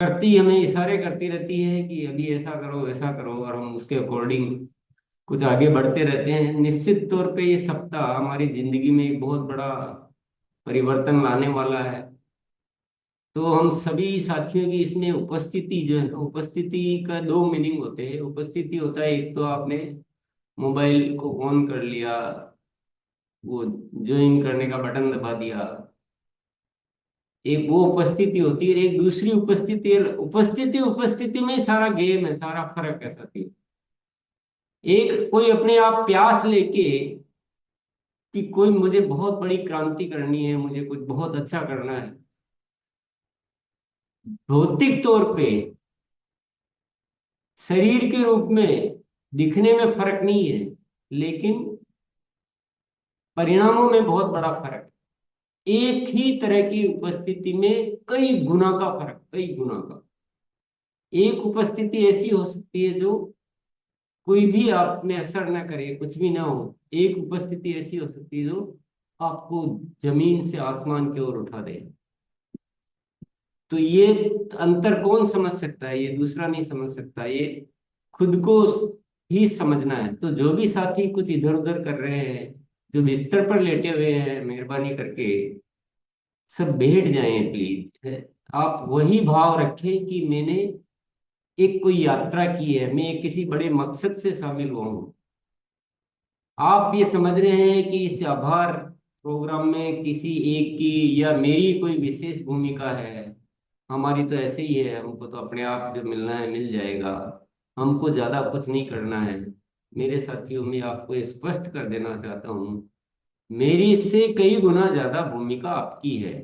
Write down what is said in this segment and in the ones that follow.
करती हमें इशारे करती रहती है कि अभी ऐसा करो वैसा करो, और हम उसके अकॉर्डिंग कुछ आगे बढ़ते रहते हैं। निश्चित तौर पे ये सप्ताह हमारी जिंदगी में एक बहुत बड़ा परिवर्तन लाने वाला है। तो हम सभी साथियों की इसमें उपस्थिति जो है ना, उपस्थिति का दो मीनिंग होते हैं। उपस्थिति होता है, एक तो आपने मोबाइल को ऑन कर लिया, वो ज्वाइन करने का बटन दबा दिया, एक वो उपस्थिति होती है। एक दूसरी उपस्थिति, उपस्थिति उपस्थिति में सारा गेम है, सारा फर्क है साथी। एक कोई अपने आप प्यास लेके कि कोई मुझे बहुत बड़ी क्रांति करनी है, मुझे कुछ बहुत अच्छा करना है, भौतिक तौर पे शरीर के रूप में दिखने में फर्क नहीं है, लेकिन परिणामों में बहुत बड़ा फर्क है। एक ही तरह की उपस्थिति में कई गुना का फर्क, कई गुना का। एक उपस्थिति ऐसी हो सकती है जो कोई भी आप में असर ना करे, कुछ भी ना हो। एक उपस्थिति ऐसी हो सकती है जो आपको जमीन से आसमान की ओर उठा दे। तो ये अंतर कौन समझ सकता है? ये दूसरा नहीं समझ सकता, ये खुद को ही समझना है। तो जो भी साथी कुछ इधर उधर कर रहे हैं, जो बिस्तर पर लेटे हुए हैं, मेहरबानी करके सब बैठ जाएं प्लीज। आप वही भाव रखें कि मैंने एक कोई यात्रा की है, मैं एक किसी बड़े मकसद से शामिल हुआ हूं। आप ये समझ रहे हैं कि इस आभार प्रोग्राम में किसी एक की या मेरी कोई विशेष भूमिका है? हमारी तो ऐसे ही है, हमको तो अपने आप जो मिलना है मिल जाएगा, हमको ज्यादा कुछ नहीं करना है। मेरे साथियों, में आपको स्पष्ट कर देना चाहता हूँ, मेरी से कई गुना ज्यादा भूमिका आपकी है।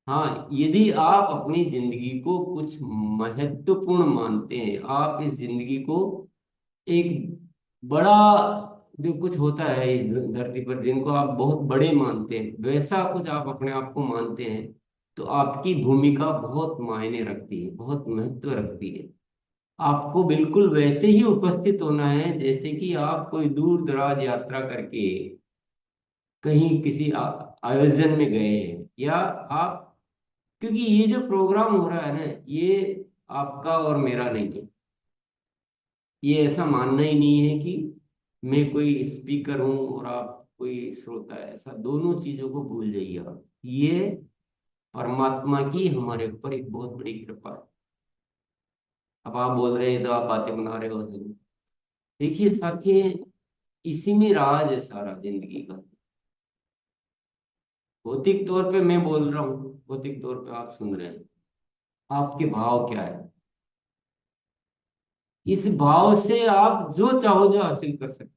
हाँ, यदि आप अपनी जिंदगी को कुछ महत्वपूर्ण मानते हैं, आप इस जिंदगी को एक बड़ा, जो कुछ होता है इस धरती पर जिनको आप बहुत बड़े मानते हैं, वैसा कुछ आप अपने आप को मानते हैं, तो आपकी भूमिका बहुत मायने रखती है, बहुत महत्व रखती है। आपको बिल्कुल वैसे ही उपस्थित होना है जैसे कि आप कोई दूर दराज यात्रा करके कहीं किसी आयोजन में गए हैं, या आप, क्योंकि ये जो प्रोग्राम हो रहा है ना, ये आपका और मेरा नहीं है। ये ऐसा मानना ही नहीं है कि मैं कोई स्पीकर हूं और आप कोई श्रोता है। ऐसा दोनों चीजों को भूल जाइए आप। ये परमात्मा की हमारे ऊपर एक बहुत बड़ी कृपा है। अब आप बोल रहे हैं तो आप बातें बना रहे हो। देखिए साथी, इसी में राज है सारा जिंदगी का। भौतिक तौर पे मैं बोल रहा हूँ, भौतिक तौर पे आप सुन रहे हैं, आपके भाव क्या है? इस भाव से आप जो चाहो जो हासिल कर सकते।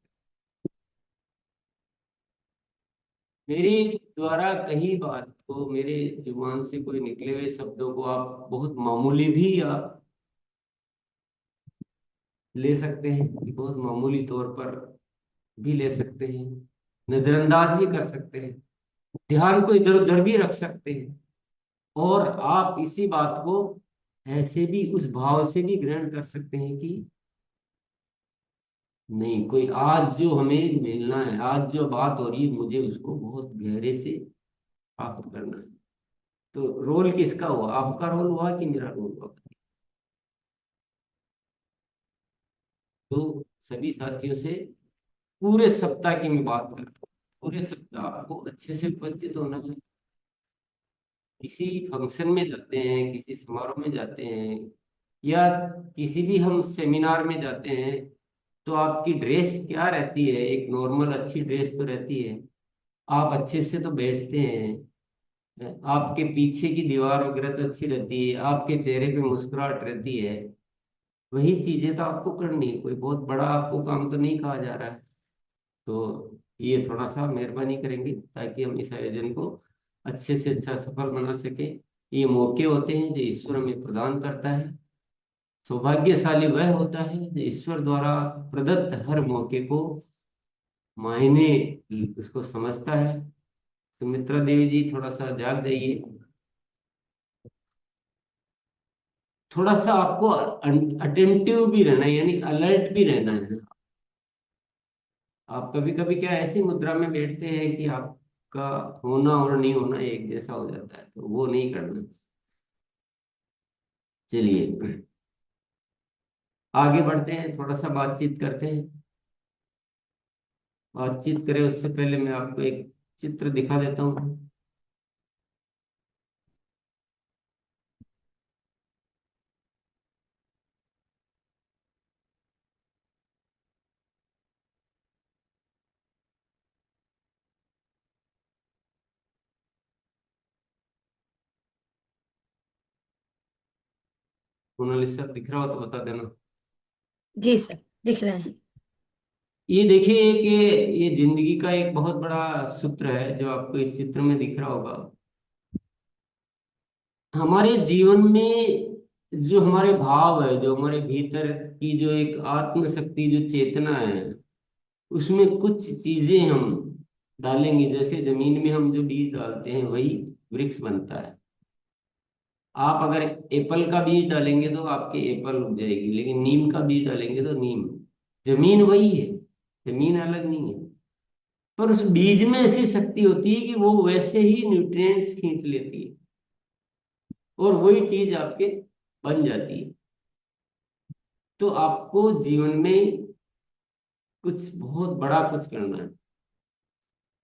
मेरी द्वारा कही बात को, मेरे जुबान से कोई निकले हुए शब्दों को आप बहुत मामूली भी आप ले सकते हैं, बहुत मामूली तौर पर भी ले सकते हैं, नजरअंदाज भी कर सकते हैं, ध्यान को इधर उधर भी रख सकते हैं। और आप इसी बात को ऐसे भी उस भाव से भी ग्रहण कर सकते हैं कि नहीं, कोई आज जो हमें मिलना है, आज जो बात हो रही है, मुझे उसको बहुत गहरे से प्राप्त करना है। तो रोल किसका हुआ? आपका रोल हुआ कि मेरा रोल हुआ? तो सभी साथियों से पूरे सप्ताह की मैं बात कर रहा हूँ, पूरे सप्ताह को अच्छे से उपस्थित होना है। किसी फंक्शन में जाते हैं, किसी समारोह में जाते हैं, या किसी भी हम सेमिनार में जाते हैं, तो आपकी ड्रेस क्या रहती है? एक नॉर्मल अच्छी ड्रेस तो रहती है। आप अच्छे से तो बैठते हैं, आपके पीछे की दीवार वगैरह तो अच्छी रहती है, आपके चेहरे पे मुस्कुराहट रहती है। वही चीजें तो आपको करनी है, कोई बहुत बड़ा आपको काम तो नहीं कहा जा रहा है। तो ये थोड़ा सा मेहरबानी करेंगे ताकि हम इस आयोजन को अच्छे से अच्छा सफल बना सके। ये मौके होते हैं जो ईश्वर हमें प्रदान करता है। सौभाग्यशाली वह होता है जो ईश्वर द्वारा प्रदत्त हर मौके को मायने उसको समझता है। तो मित्रा देवी जी, थोड़ा सा जाग जाइए। थोड़ा सा आपको अटेंटिव भी रहना है, यानी अलर्ट भी रहना है। आप कभी कभी क्या ऐसी मुद्रा में बैठते हैं कि आपका होना और नहीं होना एक जैसा हो जाता है, तो वो नहीं करना। चलिए आगे बढ़ते हैं, थोड़ा सा बातचीत करते हैं। बातचीत करें उससे पहले मैं आपको एक चित्र दिखा देता हूँ। मोनालिसा दिख रहा हो तो बता देना। जी सर, दिख रहे हैं। ये देखिए कि ये जिंदगी का एक बहुत बड़ा सूत्र है जो आपको इस चित्र में दिख रहा होगा। हमारे जीवन में जो हमारे भाव है, जो हमारे भीतर की जो एक आत्म शक्ति, जो चेतना है, उसमें कुछ चीजें हम डालेंगे। जैसे जमीन में हम जो बीज डालते हैं वही वृक्ष बनता है। आप अगर एप्पल का बीज डालेंगे तो आपके एप्पल उग जाएगी, लेकिन नीम का बीज डालेंगे तो नीम। जमीन वही है, जमीन अलग नहीं है। पर उस बीज में ऐसी शक्ति होती है कि वो वैसे ही न्यूट्रिएंट्स खींच लेती है और वही चीज आपके बन जाती है। तो आपको जीवन में कुछ बहुत बड़ा कुछ करना है।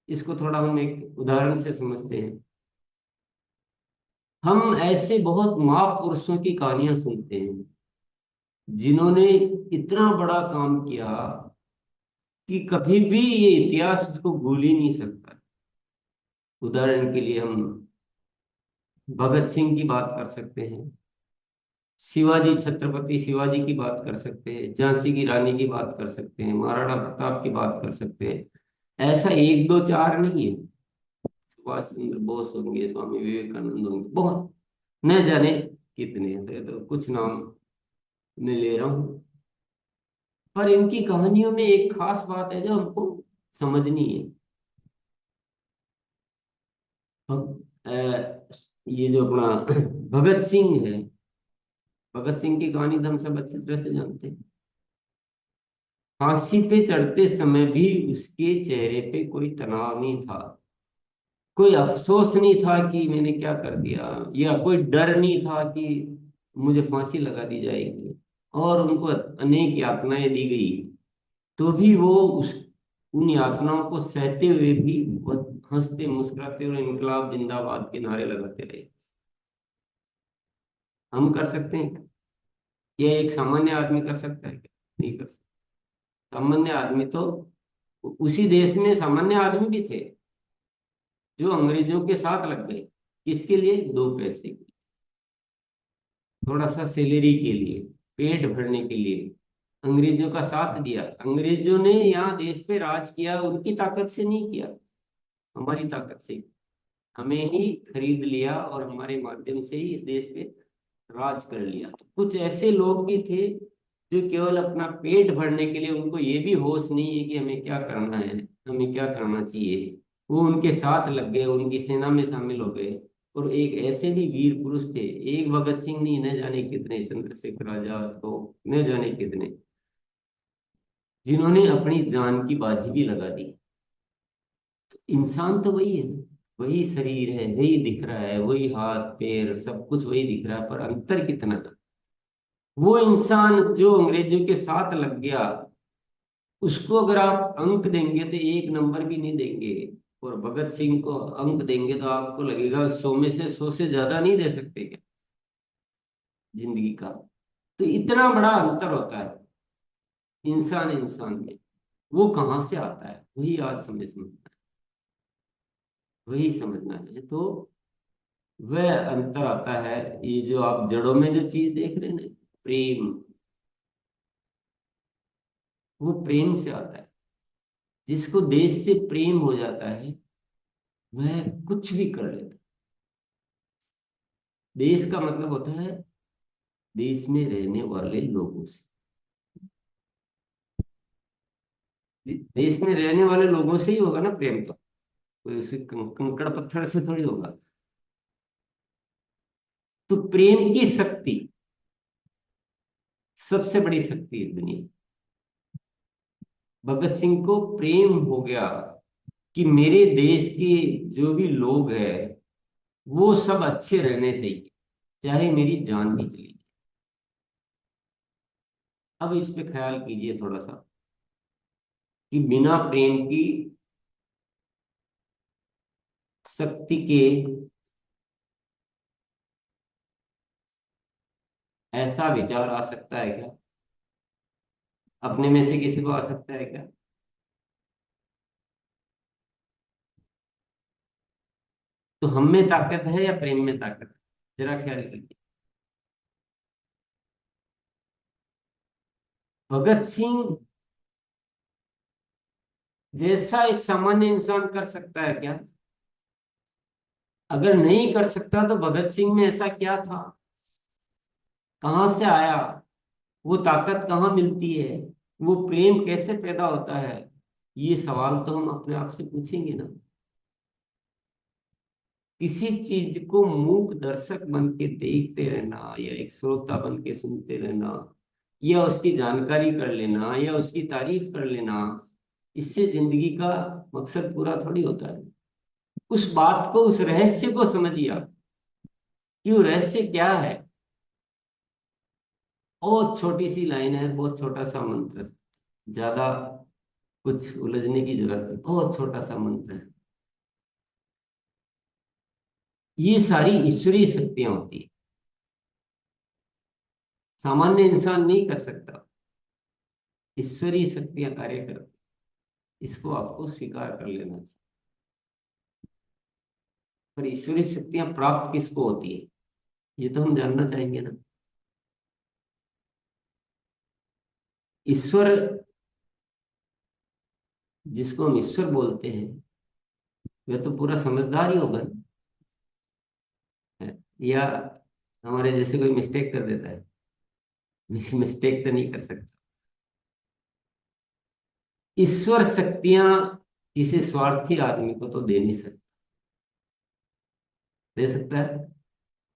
इसको थोड़ा हम एक उदाहरण से समझते हैं। हम ऐसे बहुत महापुरुषों की कहानियां सुनते हैं जिन्होंने इतना बड़ा काम किया कि कभी भी ये इतिहास उसको भूल ही नहीं सकता। उदाहरण के लिए हम भगत सिंह की बात कर सकते हैं, शिवाजी, छत्रपति शिवाजी की बात कर सकते हैं, झांसी की रानी की बात कर सकते हैं, महाराणा प्रताप की बात कर सकते हैं। ऐसा एक दो चार नहीं है। सुभाष चंद्र बोस होंगे, स्वामी विवेकानंद होंगे, बहुत, न जाने कितने हैं। तो कुछ नाम मैं ले रहा हूँ। पर इनकी कहानियों में एक खास बात है जो हमको समझनी है। ये जो अपना भगत सिंह है, भगत सिंह की कहानी तो हम सब अच्छी तरह से जानते हैं। फांसी पे चढ़ते समय भी उसके चेहरे पे कोई तनाव नहीं था, कोई अफसोस नहीं था कि मैंने क्या कर दिया, या कोई डर नहीं था कि मुझे फांसी लगा दी जाएगी। और उनको अनेक यातनाएं दी गई, तो भी वो उस उन यातनाओं को सहते हुए भी वो हंसते मुस्कुराते और इनकलाब जिंदाबाद के नारे लगाते रहे। हम कर सकते हैं क्या? ये एक सामान्य आदमी कर सकता है क्या? नहीं कर सकता। सामान्य आदमी तो, उसी देश में सामान्य आदमी भी थे जो अंग्रेजों के साथ लग गए। किसके लिए? दो पैसे के, थोड़ा सा सैलरी के लिए, पेट भरने के लिए अंग्रेजों का साथ दिया। अंग्रेजों ने यहाँ देश पे राज किया उनकी ताकत से नहीं किया, हमारी ताकत से। हमें ही खरीद लिया और हमारे माध्यम से ही इस देश पे राज कर लिया। तो कुछ ऐसे लोग भी थे जो केवल अपना पेट भरने के लिए, उनको ये भी होश नहीं है कि हमें क्या करना है, हमें क्या करना चाहिए, वो उनके साथ लग गए, उनकी सेना में शामिल हो गए। और एक ऐसे भी वीर पुरुष थे, एक भगत सिंह नहीं, न जाने कितने, चंद्रशेखर आजाद को, न जाने कितने, जिन्होंने अपनी जान की बाजी भी लगा दी। तो इंसान तो वही है ना, वही शरीर है, वही दिख रहा है, वही हाथ पैर सब कुछ वही दिख रहा है, पर अंतर कितना है। वो इंसान जो अंग्रेजों के साथ लग गया, उसको अगर आप अंक देंगे तो एक नंबर भी नहीं देंगे। और भगत सिंह को अंक देंगे तो आपको लगेगा 100 में से 100 से ज्यादा नहीं दे सकते क्या जिंदगी का। तो इतना बड़ा अंतर होता है इंसान इंसान में। वो कहाँ से आता है, वही आज समझना है, वही समझना है। तो वह अंतर आता है। ये जो आप जड़ों में जो चीज देख रहे हैं ना, प्रेम, वो प्रेम से आता है। जिसको देश से प्रेम हो जाता है वह कुछ भी कर लेता है। देश का मतलब होता है देश में रहने वाले लोगों से। देश में रहने वाले लोगों से ही होगा ना प्रेम तो, कोई उसे कंकड़ पत्थर से थोड़ी होगा। तो प्रेम की शक्ति सबसे बड़ी शक्ति इस दुनिया में। भगत सिंह को प्रेम हो गया कि मेरे देश के जो भी लोग हैं वो सब अच्छे रहने चाहिए, चाहे मेरी जान भी चली जाए। अब इस पे ख्याल कीजिए थोड़ा सा कि बिना प्रेम की शक्ति के ऐसा विचार आ सकता है क्या? अपने में से किसी को आ सकता है क्या? तो हम में ताकत है या प्रेम में ताकत है? जरा ख्याल कीजिए। भगत सिंह जैसा एक सामान्य इंसान कर सकता है क्या? अगर नहीं कर सकता तो भगत सिंह में ऐसा क्या था? कहाँ से आया? वो ताकत कहाँ मिलती है? वो प्रेम कैसे पैदा होता है? ये सवाल तो हम अपने आप से पूछेंगे ना। किसी चीज को मूक दर्शक बन के देखते रहना या एक श्रोता बन के सुनते रहना या उसकी जानकारी कर लेना या उसकी तारीफ कर लेना, इससे जिंदगी का मकसद पूरा थोड़ी होता है। उस बात को, उस रहस्य को समझिए आप कि वो रहस्य क्या है। बहुत छोटी सी लाइन है, बहुत छोटा सा मंत्र, ज्यादा कुछ उलझने की जरूरत नहीं, बहुत छोटा सा मंत्र है। ये सारी ईश्वरीय शक्तियां होती है, सामान्य इंसान नहीं कर सकता। ईश्वरीय शक्तियां कार्य करती, इसको आपको स्वीकार कर लेना चाहिए। पर ईश्वरीय शक्तियां प्राप्त किसको होती है, ये तो हम जानना चाहेंगे ना। ईश्वर, जिसको हम ईश्वर बोलते हैं, वह तो पूरा समझदार ही होगा ना? है? या हमारे जैसे कोई मिस्टेक कर देता है? मिस्टेक तो नहीं कर सकता। ईश्वर शक्तियां किसी स्वार्थी आदमी को तो दे नहीं सकता। दे सकता है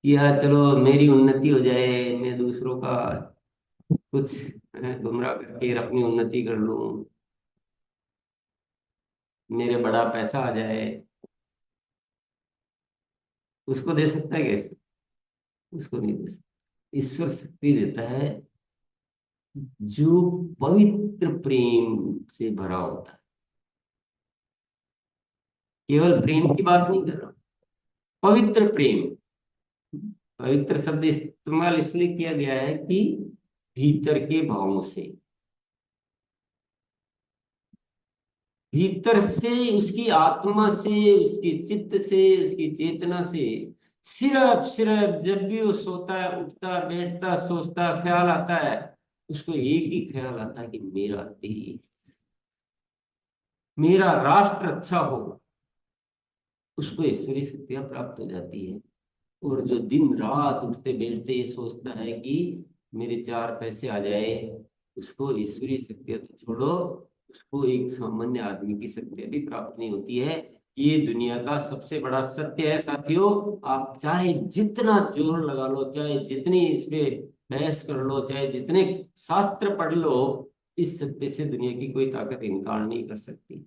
कि यार चलो मेरी उन्नति हो जाए, मैं दूसरों का कुछ गुमराह करके अपनी उन्नति कर लूं, मेरे बड़ा पैसा आ जाए। उसको दे सकता है कैसे? उसको नहीं दे सकता। ईश्वर शक्ति देता है जो पवित्र प्रेम से भरा होता है। केवल प्रेम की बात नहीं कर रहा, पवित्र प्रेम। पवित्र शब्द इस्तेमाल इसलिए किया गया है कि भीतर के भावों से, भीतर से, उसकी आत्मा से, उसके चित्त से, उसकी चेतना से। सिर्फ सिर्फ जब भी वो सोता है, उठता, बैठता, सोचता, ख्याल आता है, उसको एक ही ख्याल आता है कि मेरा देश, मेरा राष्ट्र अच्छा होगा। उसको ईश्वरीय शक्तियां प्राप्त हो जाती है। और जो दिन रात उठते बैठते ये सोचता है कि मेरे चार पैसे आ जाए, उसको ईश्वरीय शक्तियां तो छोड़ो, उसको एक सामान्य आदमी की शक्तियां भी प्राप्त नहीं होती है। ये दुनिया का सबसे बड़ा सत्य है साथियों। आप चाहे जितना जोर लगा लो, चाहे जितनी इस पे बहस कर लो, चाहे जितने शास्त्र पढ़ लो, इस सत्य से दुनिया की कोई ताकत इनकार नहीं कर सकती।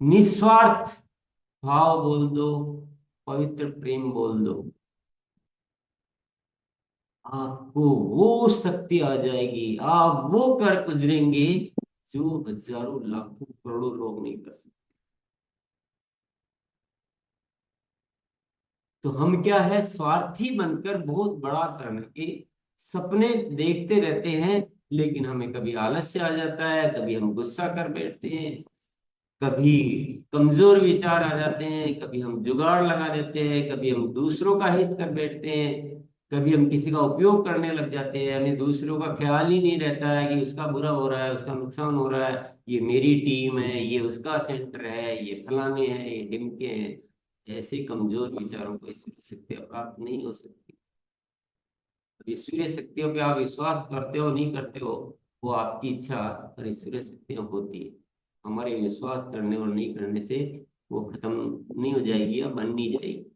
निस्वार्थ भाव बोल दो, पवित्र प्रेम बोल दो, आपको वो शक्ति आ जाएगी, आप वो कर गुजरेंगे जो हजारों लाखों करोड़ों लोग नहीं कर सकते। तो हम क्या है, स्वार्थी बनकर बहुत बड़ा करने के सपने देखते रहते हैं, लेकिन हमें कभी आलस्य आ जाता है, कभी हम गुस्सा कर बैठते हैं, कभी कमजोर विचार आ जाते हैं, कभी हम जुगाड़ लगा देते हैं, कभी हम दूसरों का हित कर बैठते हैं, कभी हम किसी का उपयोग करने लग जाते हैं। हमें दूसरों का ख्याल ही नहीं रहता है कि उसका बुरा हो रहा है, उसका नुकसान हो रहा है, ये मेरी टीम है, ये उसका सेंटर है, ये फलाने हैं, ये ढिमके हैं। ऐसे कमजोर विचारों को ईश्वरीय शक्तियां प्राप्त नहीं हो सकती। ईश्वरीय शक्तियों पे आप विश्वास करते हो नहीं करते हो, वो आपकी इच्छा, पर ईश्वरीय शक्तियां होती है। हमारे विश्वास करने और नहीं करने से वो खत्म नहीं हो जाएगी या बन नहीं जाएगी।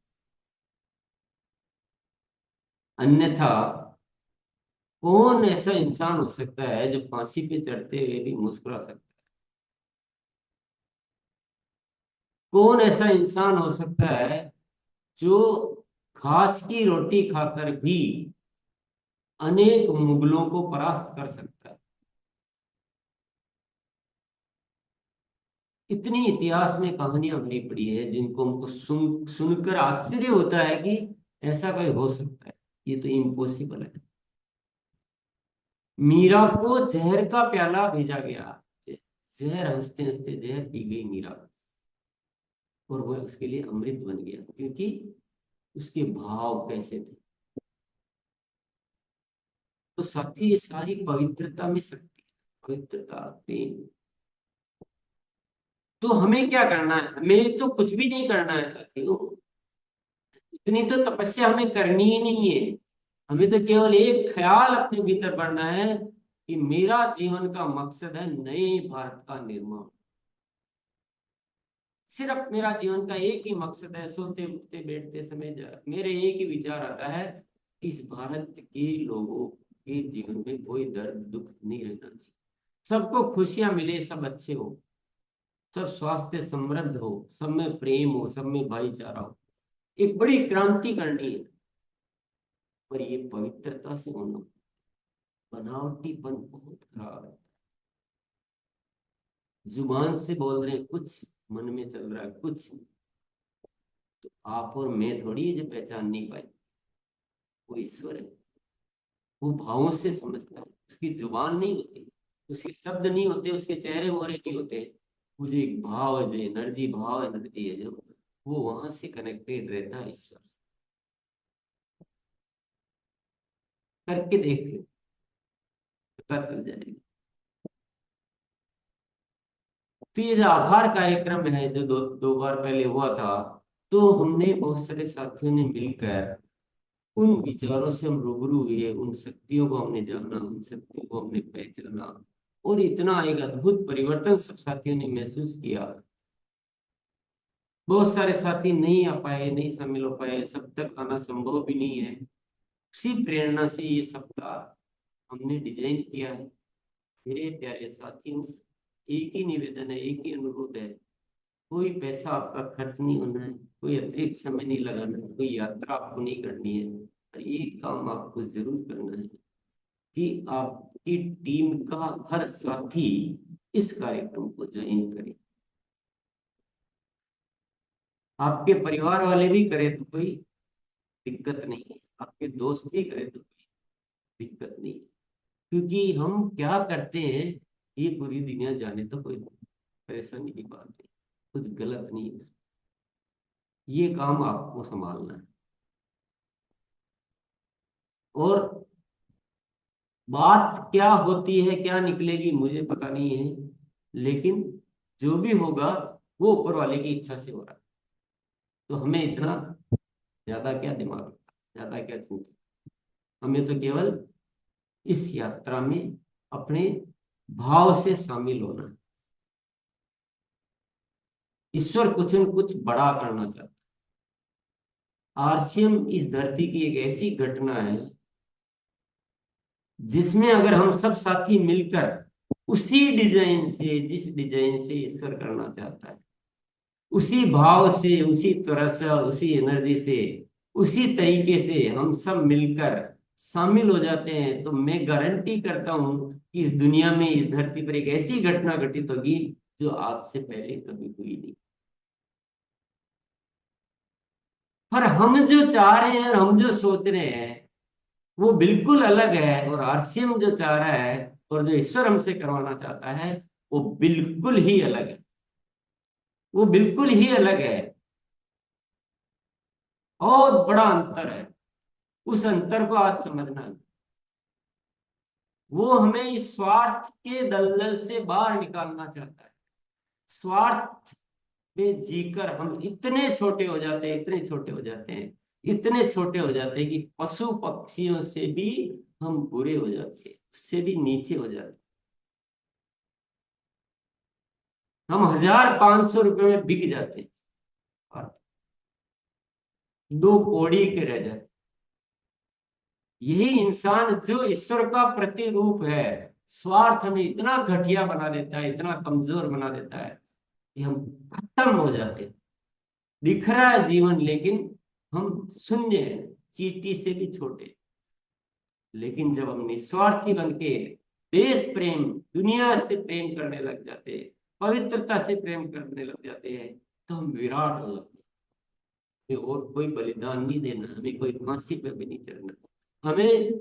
अन्यथा कौन ऐसा इंसान हो सकता है जो फांसी पे चढ़ते हुए भी मुस्कुरा सकता है? कौन ऐसा इंसान हो सकता है जो घास की रोटी खाकर भी अनेक मुगलों को परास्त कर सकता है। इतनी इतिहास में कहानियां भरी पड़ी है जिनको हमको सुनकर आश्चर्य होता है कि ऐसा कोई हो सकता है, ये तो इम्पॉसिबल है। मीरा को जहर का प्याला भेजा गया, जहर, हंसते हंसते जहर पी गई मीरा, और वह उसके लिए अमृत बन गया, क्योंकि उसके भाव कैसे थे। तो साथी, ये सारी पवित्रता में शक्ति है, पवित्रता, प्रेम। तो हमें क्या करना है? हमें तो कुछ भी नहीं करना है साथियों। इतनी तो तपस्या हमें करनी ही नहीं है। हमें तो केवल एक ख्याल अपने भीतर बढ़ना है कि मेरा जीवन का मकसद है नए भारत का निर्माण। सिर्फ मेरा जीवन का एक ही मकसद है, सोते उठते बैठते समय मेरे एक ही विचार आता है, इस भारत के लोगों के जीवन में कोई दर्द दुख नहीं रहना चाहिए, सबको खुशियां मिले, सब अच्छे हो, सब स्वास्थ्य समृद्ध हो, सब में प्रेम हो, सब में भाईचारा हो। एक बड़ी क्रांति करनी है। पर ये पवित्रता से होना, बनावटीपन बहुत खराब है। जुबान से बोल रहे हैं कुछ, मन में चल रहा है कुछ। तो आप और मैं थोड़ी है जो पहचान नहीं पाए, वो ईश्वर है। वो भावों से समझता है, उसकी जुबान नहीं होती, उसके शब्द नहीं होते, उसके चेहरे मोहरे नहीं होते। वो जो एक भाव है, जो एनर्जी, भाव एनर्जी है, जो वो वहां से कनेक्टेड रहता है ईश्वर। करके देख लो, पता चल जाएगा। तो ये जो आभार कार्यक्रम है, जो दो दो बार पहले हुआ था, तो हमने बहुत सारे साथियों ने मिलकर उन विचारों से हम रूबरू हुए, उन शक्तियों को हमने जाना, उन शक्तियों को हमने पहचाना, और इतना एक अद्भुत परिवर्तन सब साथियों ने महसूस किया। बहुत सारे साथी नहीं आ पाए, नहीं शामिल हो पाए, सब तक आना संभव भी नहीं है। उसी प्रेरणा से ये सप्ताह हमने डिजाइन किया है। मेरे प्यारे साथियों, एक ही निवेदन है, एक ही अनुरोध है। कोई पैसा आपका खर्च नहीं होना है, कोई अतिरिक्त समय नहीं लगाना है, कोई यात्रा आपको नहीं करनी है। पर एक काम आपको जरूर करना है कि आपकी टीम का हर साथी इस कार्यक्रम को ज्वाइन करे। आपके परिवार वाले भी करे तो कोई दिक्कत नहीं है, आपके दोस्त भी करे तो कोई दिक्कत नहीं है। क्योंकि हम क्या करते हैं ये पूरी दुनिया जाने, तो कोई परेशानी की बात नहीं, कुछ गलत नहीं है। ये काम आपको संभालना है। और बात क्या होती है, क्या निकलेगी, मुझे पता नहीं है, लेकिन जो भी होगा वो ऊपर वाले की इच्छा से हो रहा है। तो हमें इतना ज्यादा क्या दिमाग, ज्यादा क्या चिंता, हमें तो केवल इस यात्रा में अपने भाव से शामिल होना है। ईश्वर कुछ न कुछ बड़ा करना चाहता है। आरसीएम इस धरती की एक ऐसी घटना है जिसमें अगर हम सब साथी मिलकर उसी डिजाइन से, जिस डिजाइन से ईश्वर करना चाहता है, उसी भाव से, उसी तरह से, उसी एनर्जी से, उसी तरीके से हम सब मिलकर शामिल हो जाते हैं, तो मैं गारंटी करता हूं कि इस दुनिया में, इस धरती पर एक ऐसी घटना घटित होगी जो आज से पहले कभी हुई नहीं। पर हम जो चाह रहे हैं और हम जो सोच रहे हैं वो बिल्कुल अलग है, और आरसीएम जो चाह रहा है और जो ईश्वर हमसे करवाना चाहता है वो बिल्कुल ही अलग है। वो बिल्कुल ही अलग है। बहुत बड़ा अंतर है। उस अंतर को आज समझना है। वो हमें इस स्वार्थ के दलदल से बाहर निकालना चाहता है। स्वार्थ में जीकर हम इतने छोटे हो जाते हैं, इतने छोटे हो जाते हैं, इतने छोटे हो जाते हैं कि पशु पक्षियों से भी हम बुरे हो जाते हैं, उससे भी नीचे हो जाते हैं। हम 1,500 रुपए में बिक जाते हैं और दो कौड़ी के रह जाते हैं। यही इंसान जो ईश्वर का प्रतिरूप है, स्वार्थ हमें इतना घटिया बना देता है, इतना कमजोर बना देता है कि हम खत्म हो जाते हैं। दिख रहा है जीवन, लेकिन हम शून्य हैं, चींटी से भी छोटे। लेकिन जब हम निस्वार्थी बन के देश प्रेम, दुनिया से प्रेम करने लग जाते हैं, पवित्रता से प्रेम करने लग जाते हैं, तो हम विराट हो जाते हैं। हमें और कोई बलिदान नहीं देना, हमें कोई फांसी पे भी नहीं चढ़ना। हमें,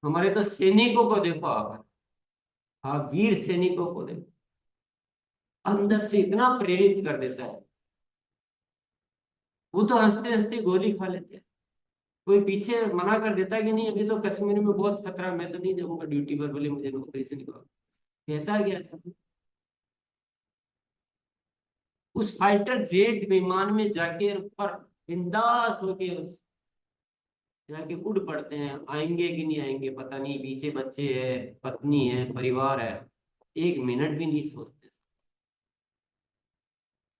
हमारे तो सैनिकों को देखो आप, हाँ, वीर सैनिकों को देखो, अंदर से इतना प्रेरित कर देता है। वो तो हंसते हंसते गोली खा लेते हैं। कोई पीछे मना कर देता है कि नहीं अभी तो कश्मीर में बहुत खतरा, मैं तो नहीं जाऊंगा ड्यूटी पर, बोले मुझे नौकरी से निकालो। कहता है क्या था? उस फाइटर जेट विमान में जाके ऊपर बिंदास होके उस जाके उड़ पड़ते हैं। आएंगे कि नहीं आएंगे पता नहीं, पीछे बच्चे है, पत्नी है, परिवार है, एक मिनट भी नहीं सोचते।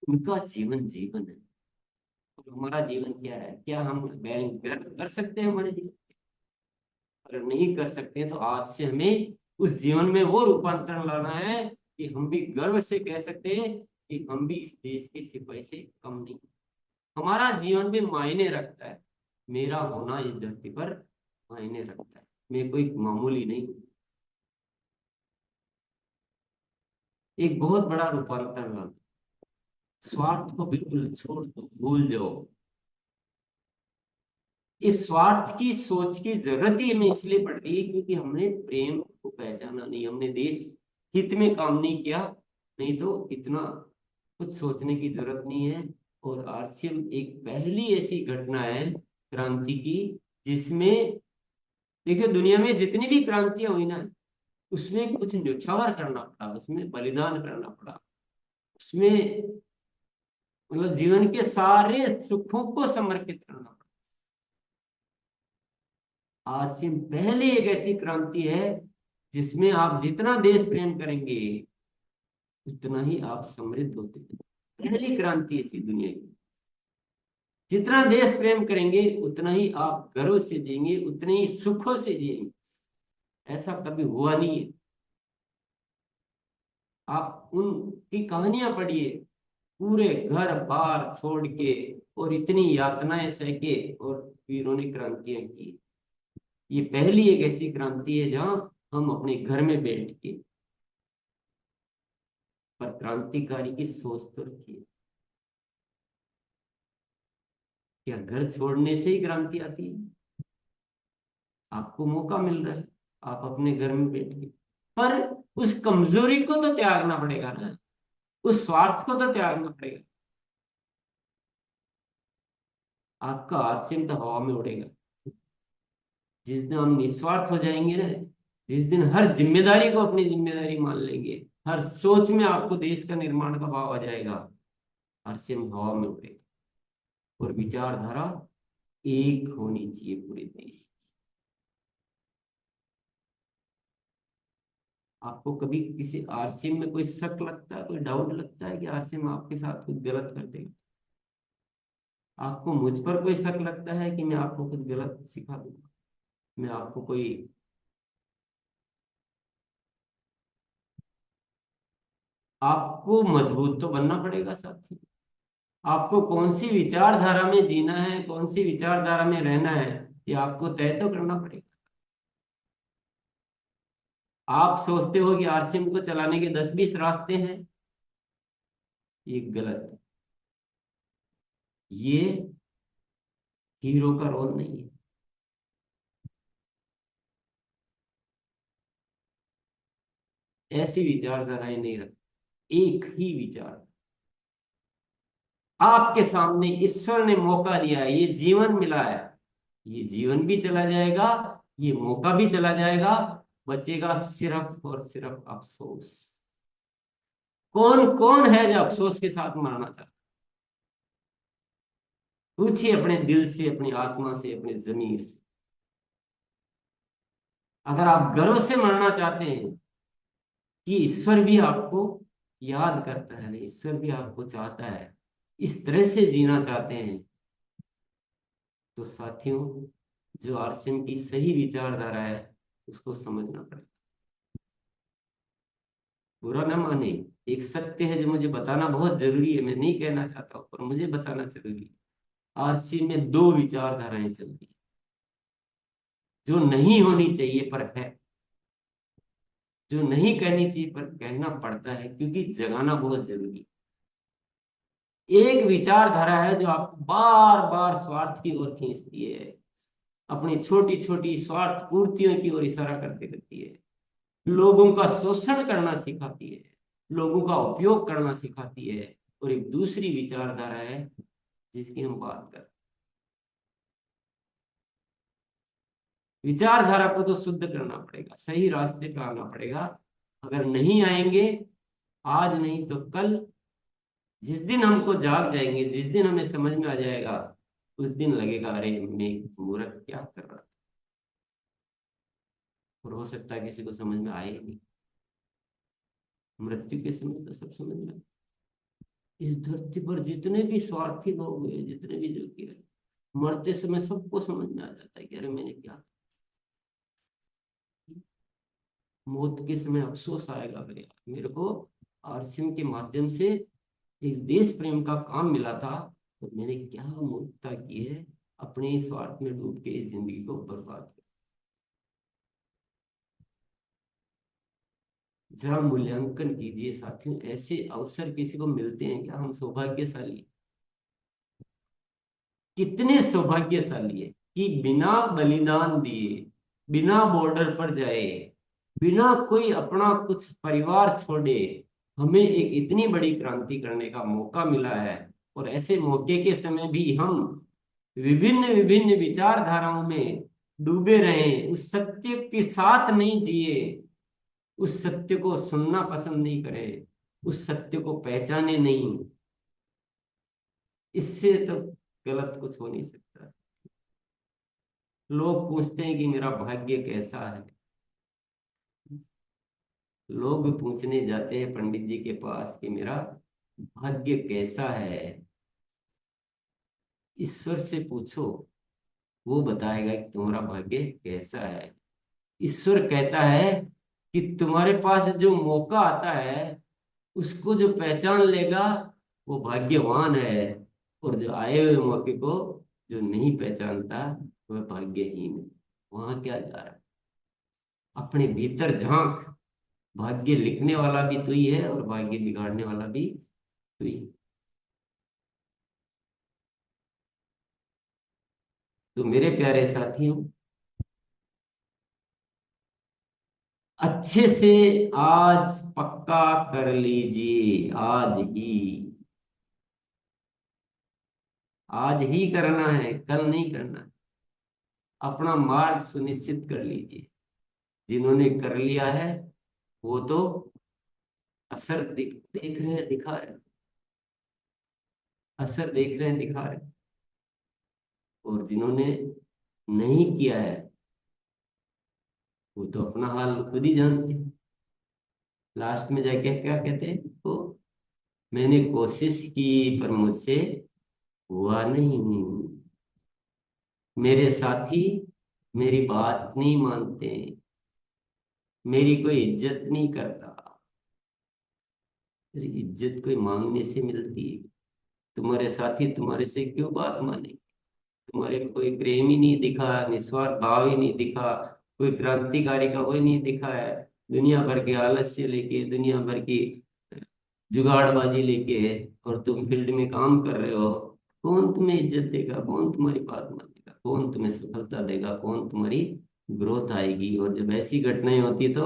उनका जीवन जीवन है। और हमारा जीवन क्या है? क्या हम बैंक कर सकते हैं हमारे जीवन? अगर नहीं कर सकते तो आज से हमें उस जीवन में वो रूपांतरण लाना है कि हम भी गर्व से कह सकते हैं कि हम भी इस देश के सिपाही से कम नहीं। हमारा जीवन भी मायने रखता है। मेरा होना इस धरती पर मायने रखता है। मैं कोई मामूली नहीं। एक बहुत बड़ा रूपांतरण लाना। स्वार्थ को बिल्कुल छोड़ दो, भूल जाओ। इस स्वार्थ की सोच की जरूरत ही हमें इसलिए पड़ रही है क्योंकि हमने प्रेम को पहचाना नहीं, हमने देश हित में काम नहीं किया। नहीं तो इतना कुछ सोचने की जरूरत नहीं है। और आरसीएम एक पहली ऐसी घटना है क्रांति की, जिसमें देखिए दुनिया में जितनी भी क्रांतियां हुई ना, उसमें कुछ न्यौछावर करना पड़ा, उसमें बलिदान करना पड़ा, उसमें मतलब जीवन के सारे सुखों को समर्पित करना पड़ा। आज से पहले एक ऐसी क्रांति है जिसमें आप जितना देश प्रेम करेंगे उतना ही आप समृद्ध होते हैं। पहली क्रांति ऐसी दुनिया की। जितना देश प्रेम करेंगे उतना ही आप गर्व से जिएंगे, उतने ही सुखों से जिएंगे। ऐसा कभी हुआ नहीं है। आप उनकी कहानियां पढ़िए, पूरे घर बार छोड़ के और इतनी यातनाएं सह के और वीरों ने क्रांतियां की। ये पहली एक ऐसी क्रांति है जहां हम अपने घर में बैठ के, पर क्रांतिकारी की सोच तो रखिए। क्या घर छोड़ने से ही क्रांति आती है? आपको मौका मिल रहा है, आप अपने घर में बैठ के, पर उस कमजोरी को तो त्यागना पड़ेगा ना, उस स्वार्थ को तो त्यागना पड़ेगा। आपका आरसीएम तो हवा में उड़ेगा। जिस दिन हम निस्वार्थ हो जाएंगे ना, जिस दिन हर जिम्मेदारी को अपनी जिम्मेदारी मान लेंगे, हर सोच में आपको देश का निर्माण का भाव आ जाएगा, आरसीएम हवा में उड़ेगा। और विचारधारा एक होनी चाहिए पूरे देश की। आपको कभी किसी आरसीएम में कोई शक लगता है, कोई डाउट लगता है कि आरसीएम आपके साथ कुछ गलत कर देगा? आपको मुझ पर कोई शक लगता है कि मैं आपको कुछ गलत सिखा दूंगा? मैं आपको कोई, आपको मजबूत तो बनना पड़ेगा साथी। आपको कौन सी विचारधारा में जीना है, कौन सी विचारधारा में रहना है, ये आपको तय तो करना पड़ेगा। आप सोचते हो कि आरसीएम को चलाने के 10-20 रास्ते हैं, ये गलत है। ये हीरो का रोल नहीं है। ऐसी विचारधाराएं नहीं रख। एक ही विचार, आपके सामने ईश्वर ने मौका दिया है, ये जीवन मिला है, ये जीवन भी चला जाएगा, ये मौका भी चला जाएगा। बचेगा सिर्फ और सिर्फ अफसोस। कौन कौन है जो अफसोस के साथ मरना चाहता है? पूछिए अपने दिल से, अपनी आत्मा से, अपने जमीर से। अगर आप गर्व से मरना चाहते हैं कि ईश्वर भी आपको याद करता है, ईश्वर भी आपको चाहता है, इस तरह से जीना चाहते हैं, तो साथियों, जो आरसीएम की सही विचारधारा है उसको समझना पड़ेगा। बुरा ना माने, एक सत्य है जो मुझे बताना बहुत जरूरी है। मैं नहीं कहना चाहता हूं पर मुझे बताना जरूरी है। आरसीएम में दो विचारधाराएं चलती हैं। जो नहीं होनी चाहिए पर है, जो नहीं कहनी चाहिए पर कहना पड़ता है, क्योंकि जगाना बहुत जरूरी है। एक विचारधारा है जो आपको बार बार स्वार्थ की ओर खींचती है, अपनी छोटी छोटी स्वार्थ पूर्तियों की ओर इशारा करती रहती है, लोगों का शोषण करना सिखाती है, लोगों का उपयोग करना सिखाती है। और एक दूसरी विचारधारा है जिसकी हम बात कर, विचारधारा को तो शुद्ध करना पड़ेगा, सही रास्ते पे आना पड़ेगा। अगर नहीं आएंगे, आज नहीं तो कल, जिस दिन हमको जाग जाएंगे, जिस दिन हमें समझ में आ जाएगा, उस दिन लगेगा अरे मैं मूर्ख क्या कर रहा था। और हो सकता है किसी को समझ में आए ही नहीं, मृत्यु के समय तो सब समझ में आए। इस धरती पर जितने भी स्वार्थी लोग हुए, जितने भी जो किए, मरते समय सबको समझ में आ जाता है कि अरे मैंने क्या किया। मौत के समय अफसोस आएगा, अरे यार मेरे को आरसीएम के माध्यम से एक देश प्रेम का काम मिला था, तो मैंने क्या मूर्खता की है, अपने ही स्वार्थ में डूब के इस जिंदगी को बर्बाद कर। जरा मूल्यांकन कीजिए साथियों, ऐसे अवसर किसी को मिलते हैं क्या? हम सौभाग्यशाली, कितने सौभाग्यशाली है कि बिना बलिदान दिए, बिना बॉर्डर पर जाए, बिना कोई अपना कुछ परिवार छोड़े, हमें एक इतनी बड़ी क्रांति करने का मौका मिला है। और ऐसे मौके के समय भी हम विभिन्न विभिन्न विचारधाराओं में डूबे रहे, उस सत्य के साथ नहीं जिए, उस सत्य को सुनना पसंद नहीं करे, उस सत्य को पहचाने नहीं, इससे तो गलत कुछ हो नहीं सकता। लोग पूछते हैं कि मेरा भाग्य कैसा है, लोग पूछने जाते हैं पंडित जी के पास कि मेरा भाग्य कैसा है। ईश्वर से पूछो, वो बताएगा कि तुम्हारा भाग्य कैसा है। ईश्वर कहता है कि तुम्हारे पास जो मौका आता है, उसको जो पहचान लेगा वो भाग्यवान है, और जो आए हुए मौके को जो नहीं पहचानता वह भाग्यहीन है। वहां क्या जा रहा है? अपने भीतर झांक, भाग्य लिखने वाला भी तू ही है और भाग्य बिगाड़ने वाला भी तू ही। तो मेरे प्यारे साथियों, अच्छे से आज पक्का कर लीजिए, आज ही, आज ही करना है, कल नहीं करना है। अपना मार्ग सुनिश्चित कर लीजिए। जिन्होंने कर लिया है वो तो असर देख रहे हैं, दिखा रहे हैं, असर देख रहे हैं, दिखा रहे हैं। और जिन्होंने नहीं किया है वो तो अपना हाल खुद ही जानते हैं। लास्ट में जाके क्या कहते हैं वो, मैंने कोशिश की पर मुझसे हुआ नहीं, मेरे साथी मेरी बात नहीं मानते, मेरी कोई इज्जत नहीं करता। तेरी इज्जत कोई मांगने से मिलती है? तुम्हारे साथी तुम्हारे से क्यों बात माने? तुम्हारे में कोई प्रेम ही नहीं दिखा, निस्वार्थ भाव ही नहीं दिखा, कोई क्रांतिकारी का वो ही नहीं दिखा है। दुनिया भर के आलस्य लेके, दुनिया भर की जुगाड़बाजी लेके, और तुम फील्ड में काम कर रहे हो। कौन तुम्हें इज्जत देगा? कौन तुम्हारी बात मानेगा? कौन तुम्हें सफलता देगा? कौन तुम्हारी ग्रोथ आएगी? और जब ऐसी घटनाएं होती तो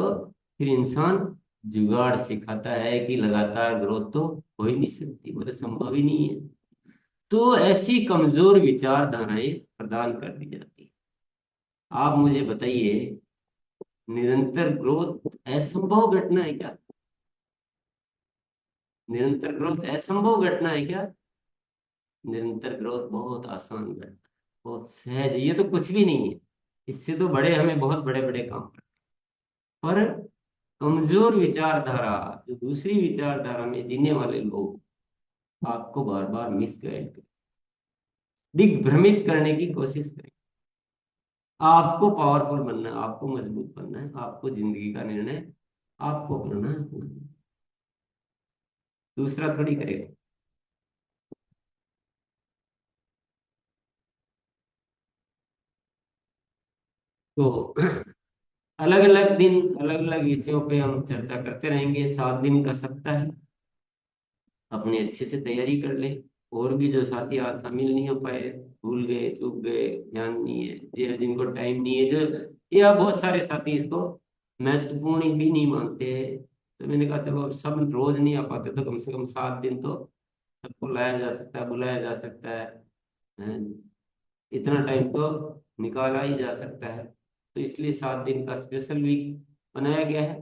फिर इंसान जुगाड़ सिखाता है कि लगातार ग्रोथ तो हो ही नहीं सकती, बोले संभव ही नहीं है। तो ऐसी कमजोर विचारधाराएं प्रदान कर दी जाती है। आप मुझे बताइए, निरंतर ग्रोथ असंभव घटना है क्या? निरंतर ग्रोथ असंभव घटना है क्या? निरंतर ग्रोथ बहुत आसान घटना है, बहुत सहज है, ये तो कुछ भी नहीं है। इससे तो बड़े हमें बहुत बड़े बड़े काम करते हैं। पर कमजोर विचारधारा, जो दूसरी विचारधारा में जीने वाले लोग आपको बार बार मिसगाइड करें, दिग्भ्रमित करने की कोशिश करें। आपको पावरफुल बनना है, आपको मजबूत बनना है, आपको जिंदगी का निर्णय आपको करना है अपना। दूसरा थोड़ी करेगा। तो अलग अलग दिन अलग अलग विषयों पे हम चर्चा करते रहेंगे। 7 दिन का सप्ताह है, अपने अच्छे से तैयारी कर ले। और भी जो साथी आज शामिल नहीं हो पाए, भूल गए, चूक गए, ध्यान नहीं है, या जिनको टाइम नहीं है, जो या बहुत सारे साथी इसको महत्वपूर्ण भी नहीं मानते हैं, तो मैंने कहा चलो अब सब रोज नहीं आ पाते तो कम से कम 7 दिन तो सबको लाया जा सकता है, बुलाया जा सकता है। हैं? इतना टाइम तो निकाला ही जा सकता है, तो इसलिए 7 दिन का स्पेशल वीक बनाया गया है।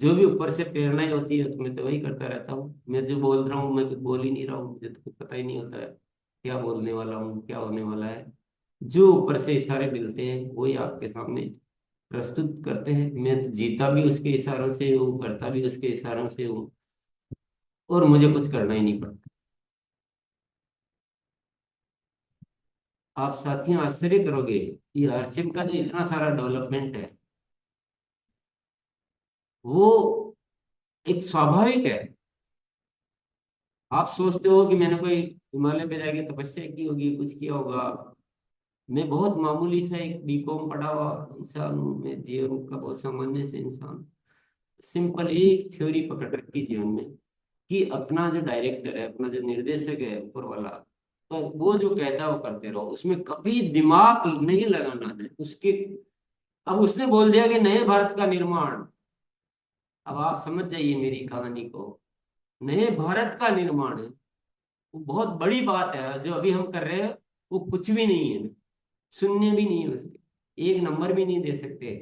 जो भी ऊपर से प्रेरणाएं होती है तो मैं तो वही करता रहता हूँ। मैं जो बोल रहा हूँ मैं कुछ बोल ही नहीं रहा हूँ, मुझे तो कुछ पता ही नहीं होता है क्या बोलने वाला हूँ, क्या होने वाला है। जो ऊपर से इशारे मिलते हैं वही आपके सामने प्रस्तुत करते हैं। मैं तो जीता भी उसके इशारों से हूँ, करता भी उसके इशारों से हूँ, और मुझे कुछ करना ही नहीं पड़ता। आप साथियों आश्चर्य करोगे, ये हर्षिप का जो इतना सारा डेवलपमेंट है वो एक स्वाभाविक है। आप सोचते हो कि मैंने कोई हिमालय पे जाके तपस्या की होगी, कुछ किया होगा। मैं बहुत मामूली सा एक बीकॉम पढ़ा हुआ इंसान हूँ, मैं जीवन का बहुत सामान्य से इंसान। सिंपल एक थ्योरी पकड़ रखी जीवन में कि अपना जो डायरेक्टर है, अपना जो निर्देशक है ऊपर वाला, तो वो जो कहता है वो करते रहो, उसमें कभी दिमाग नहीं लगाना है उसके। अब उसने बोल दिया कि नए भारत का निर्माण, अब आप समझ जाइए मेरी कहानी को। नए भारत का निर्माण है, वो बहुत बड़ी बात है। जो अभी हम कर रहे हैं वो कुछ भी नहीं है, शून्य भी नहीं है उसके, एक नंबर भी नहीं दे सकते।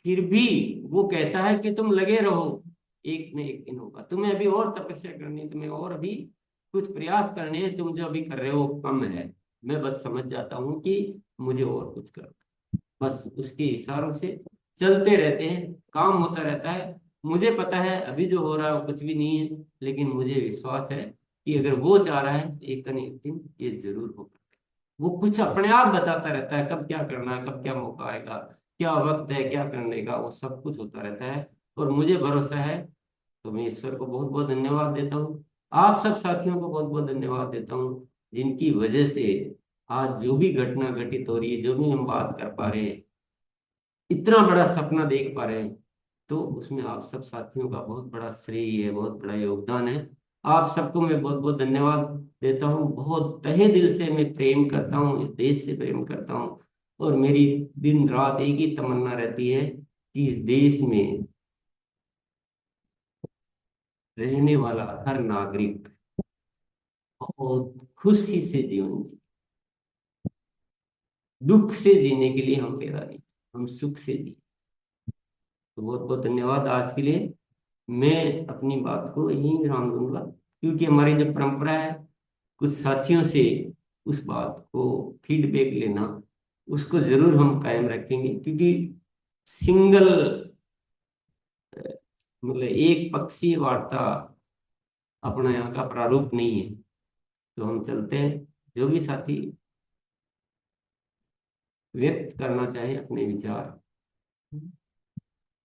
फिर भी वो कहता है कि तुम लगे रहो, एक न एक दिन होगा, तुम्हें अभी और तपस्या करनी है, तुम्हें और अभी कुछ प्रयास करने हैं, तुम जो अभी कर रहे हो वो कम है। मैं बस समझ जाता हूँ कि मुझे और कुछ करना, बस उसके इशारों से चलते रहते हैं, काम होता रहता है। मुझे पता है अभी जो हो रहा है वो कुछ भी नहीं है, लेकिन मुझे विश्वास है कि अगर वो चाह रहा है तो एक न एक दिन ये जरूर होगा। वो कुछ अपने आप बताता रहता है कब क्या करना है, कब क्या मौका आएगा, क्या वक्त है क्या करने का, वो सब कुछ होता रहता है। और मुझे भरोसा है, तो मैं ईश्वर को बहुत बहुत धन्यवाद देता हूँ। आप सब साथियों को बहुत बहुत धन्यवाद देता हूँ, जिनकी वजह से आज जो भी घटना घटित हो रही है, जो भी हम बात कर पा रहे हैं, इतना बड़ा सपना देख पा रहे हैं, तो उसमें आप सब साथियों का बहुत बड़ा श्रेय है, बहुत बड़ा योगदान है। आप सबको मैं बहुत बहुत धन्यवाद देता हूँ। बहुत तहे दिल से मैं प्रेम करता हूँ, इस देश से प्रेम करता हूँ। और मेरी दिन रात एक ही तमन्ना रहती है कि इस देश में रहने वाला हर नागरिक बहुत खुशी से जीवन जी। दुख से जीने के लिए हम पैदा नहीं, हम सुख से जी। तो बहुत बहुत धन्यवाद आज के लिए। मैं अपनी बात को यहीं विराम दूंगा, क्योंकि हमारी जो परंपरा है कुछ साथियों से उस बात को फीडबैक लेना, उसको जरूर हम कायम रखेंगे। क्योंकि सिंगल मतलब एक पक्षीय वार्ता अपना यहाँ का प्रारूप नहीं है। तो हम चलते हैं, जो भी साथी व्यक्त करना चाहे अपने विचार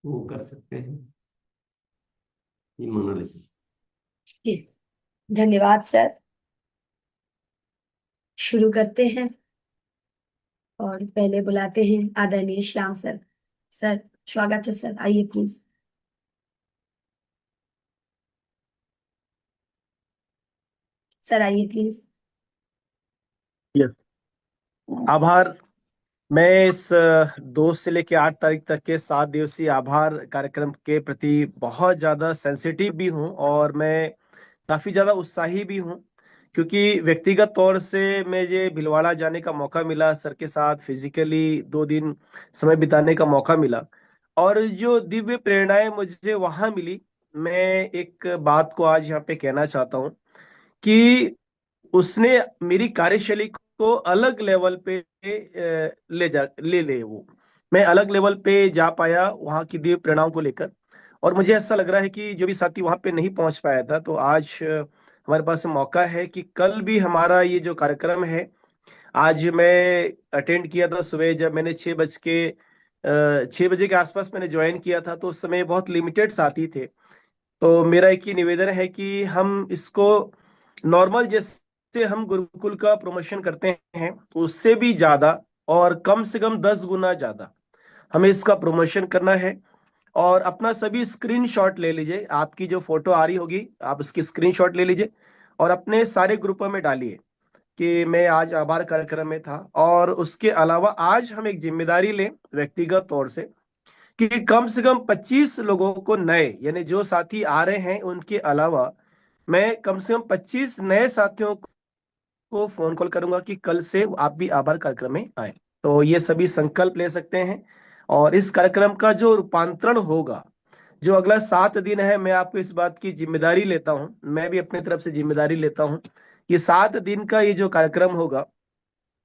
वो कर सकते हैं। ये मोनालिसिस। जी, धन्यवाद सर। शुरू करते हैं और पहले बुलाते हैं आदरणीय श्याम सर। सर, स्वागत है सर, आइए प्लीज। सर आइए प्लीज। यस। आभार। मैं इस 2 से लेकर 8 तारीख तक के 7 दिवसीय आभार कार्यक्रम के प्रति बहुत ज्यादा सेंसिटिव भी हूं, और मैं काफी ज्यादा उत्साही भी हूं, क्योंकि व्यक्तिगत तौर से मुझे भीलवाड़ा जाने का मौका मिला, सर के साथ फिजिकली 2 दिन समय बिताने का मौका मिला, और जो दिव्य प्रेरणाएं मुझे वहां मिली। मैं एक बात को आज यहाँ पे कहना चाहता हूँ कि उसने मेरी कार्यशैली को अलग लेवल पे ले वो मैं अलग लेवल पे जा पाया वहां की दिव्य प्रेरणाओं को लेकर। और मुझे ऐसा लग रहा है कि जो भी साथी वहां पे नहीं पहुंच पाया था, तो आज हमारे पास मौका है कि कल भी हमारा ये जो कार्यक्रम है, आज मैं अटेंड किया था सुबह, जब मैंने 6 बजे के आसपास मैंने ज्वाइन किया था, तो उस समय बहुत लिमिटेड साथी थे। तो मेरा एक ही निवेदन है कि हम इसको नॉर्मल जैसे हम गुरुकुल का प्रमोशन करते हैं उससे भी ज्यादा और कम से कम 10 गुना ज्यादा हमें इसका प्रमोशन करना है। और अपना सभी स्क्रीनशॉट ले लीजिए, आपकी जो फोटो आ रही होगी आप उसकी स्क्रीनशॉट ले लीजिए और अपने सारे ग्रुपों में डालिए कि मैं आज आभार कार्यक्रम में था। और उसके अलावा आज हम एक जिम्मेदारी लें व्यक्तिगत तौर कि कम से कम 25 लोगों को नए, यानी जो साथी आ रहे हैं उनके अलावा मैं कम से कम 25 नए साथियों को फोन कॉल करूंगा कि कल से आप भी आभार कार्यक्रम में आए। तो ये सभी संकल्प ले सकते हैं। और इस कार्यक्रम का जो रूपांतरण होगा, जो अगला 7 दिन है, मैं आपको इस बात की जिम्मेदारी लेता हूं, मैं भी अपनी तरफ से जिम्मेदारी लेता हूं कि 7 दिन का ये जो कार्यक्रम होगा,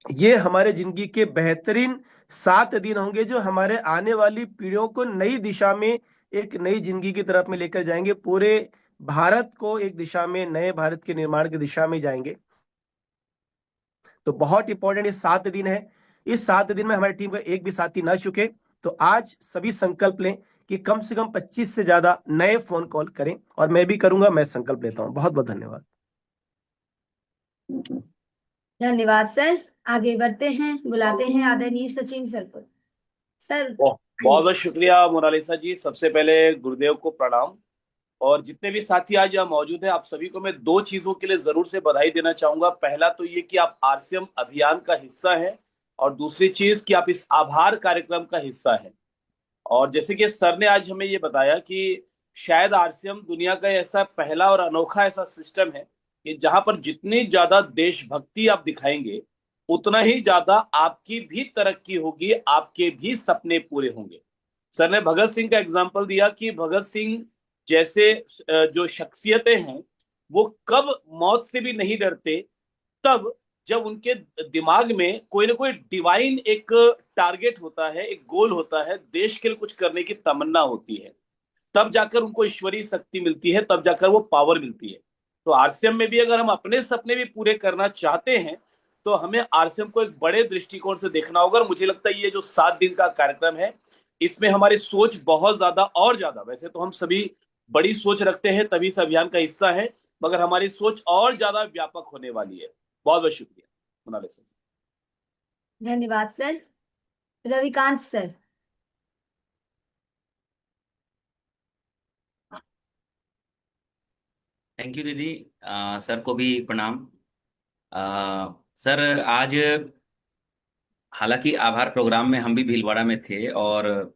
ये हमारे जिंदगी के बेहतरीन 7 दिन होंगे जो हमारे आने वाली पीढ़ियों को नई दिशा में, एक नई जिंदगी की तरफ में लेकर जाएंगे, पूरे भारत को एक दिशा में, नए भारत के निर्माण की दिशा में जाएंगे। तो बहुत इंपॉर्टेंट ये 7 दिन है। इस 7 दिन में हमारी टीम का एक भी साथी ना चुके। तो आज सभी संकल्प लें कि कम से कम 25 से ज्यादा नए फोन कॉल करें, और मैं भी करूंगा, मैं संकल्प लेता हूं। बहुत बहुत धन्यवाद। धन्यवाद सर। आगे बढ़ते हैं, बुलाते हैं आदरणीय सचिन सर को। सर बहुत आइए। बहुत शुक्रिया मोनालिसा जी। सबसे पहले गुरुदेव को प्रणाम। और जितने भी साथी आज यहाँ मौजूद हैं, आप सभी को मैं दो चीजों के लिए जरूर से बधाई देना चाहूंगा। पहला तो ये कि आप आरसीएम अभियान का हिस्सा हैं, और दूसरी चीज कि आप इस आभार कार्यक्रम का हिस्सा हैं। और जैसे कि सर ने आज हमें ये बताया कि शायद आरसीएम दुनिया का ऐसा पहला और अनोखा ऐसा सिस्टम है कि जहां पर जितनी ज्यादा देशभक्ति आप दिखाएंगे, उतना ही ज्यादा आपकी भी तरक्की होगी, आपके भी सपने पूरे होंगे। सर ने भगत सिंह का एग्जाम्पल दिया कि भगत सिंह जैसे जो शख्सियतें हैं, वो कब मौत से भी नहीं डरते, तब जब उनके दिमाग में कोई ना कोई डिवाइन एक टारगेट होता है, एक गोल होता है, देश के लिए कुछ करने की तमन्ना होती है, तब जाकर उनको ईश्वरीय शक्ति मिलती है, तब जाकर वो पावर मिलती है। तो आरसीएम में भी अगर हम अपने सपने भी पूरे करना चाहते हैं, तो हमें आरसीएम को एक बड़े दृष्टिकोण से देखना होगा। और मुझे लगता है ये जो 7 दिन का कार्यक्रम है, इसमें हमारी सोच बहुत ज्यादा और ज्यादा, वैसे तो हम सभी बड़ी सोच रखते हैं तभी इस अभियान का हिस्सा है, मगर हमारी सोच और ज्यादा व्यापक होने वाली है। बहुत बहुत शुक्रिया मोनालिसा जी। धन्यवाद sir. Ravikant sir. Thank you दीदी। सर को भी प्रणाम। सर आज हालांकि आभार प्रोग्राम में हम भी भीलवाड़ा में थे, और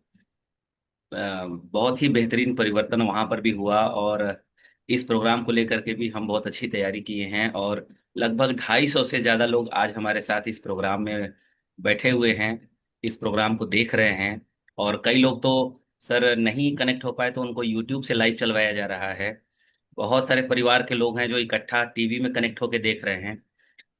बहुत ही बेहतरीन परिवर्तन वहां पर भी हुआ। और इस प्रोग्राम को लेकर के भी हम बहुत अच्छी तैयारी किए हैं, और लगभग 250 से ज्यादा लोग आज हमारे साथ इस प्रोग्राम में बैठे हुए हैं, इस प्रोग्राम को देख रहे हैं। और कई लोग तो सर नहीं कनेक्ट हो पाए तो उनको यूट्यूब से लाइव चलवाया जा रहा है। बहुत सारे परिवार के लोग हैं जो इकट्ठा टीवी में कनेक्ट होकर देख रहे हैं।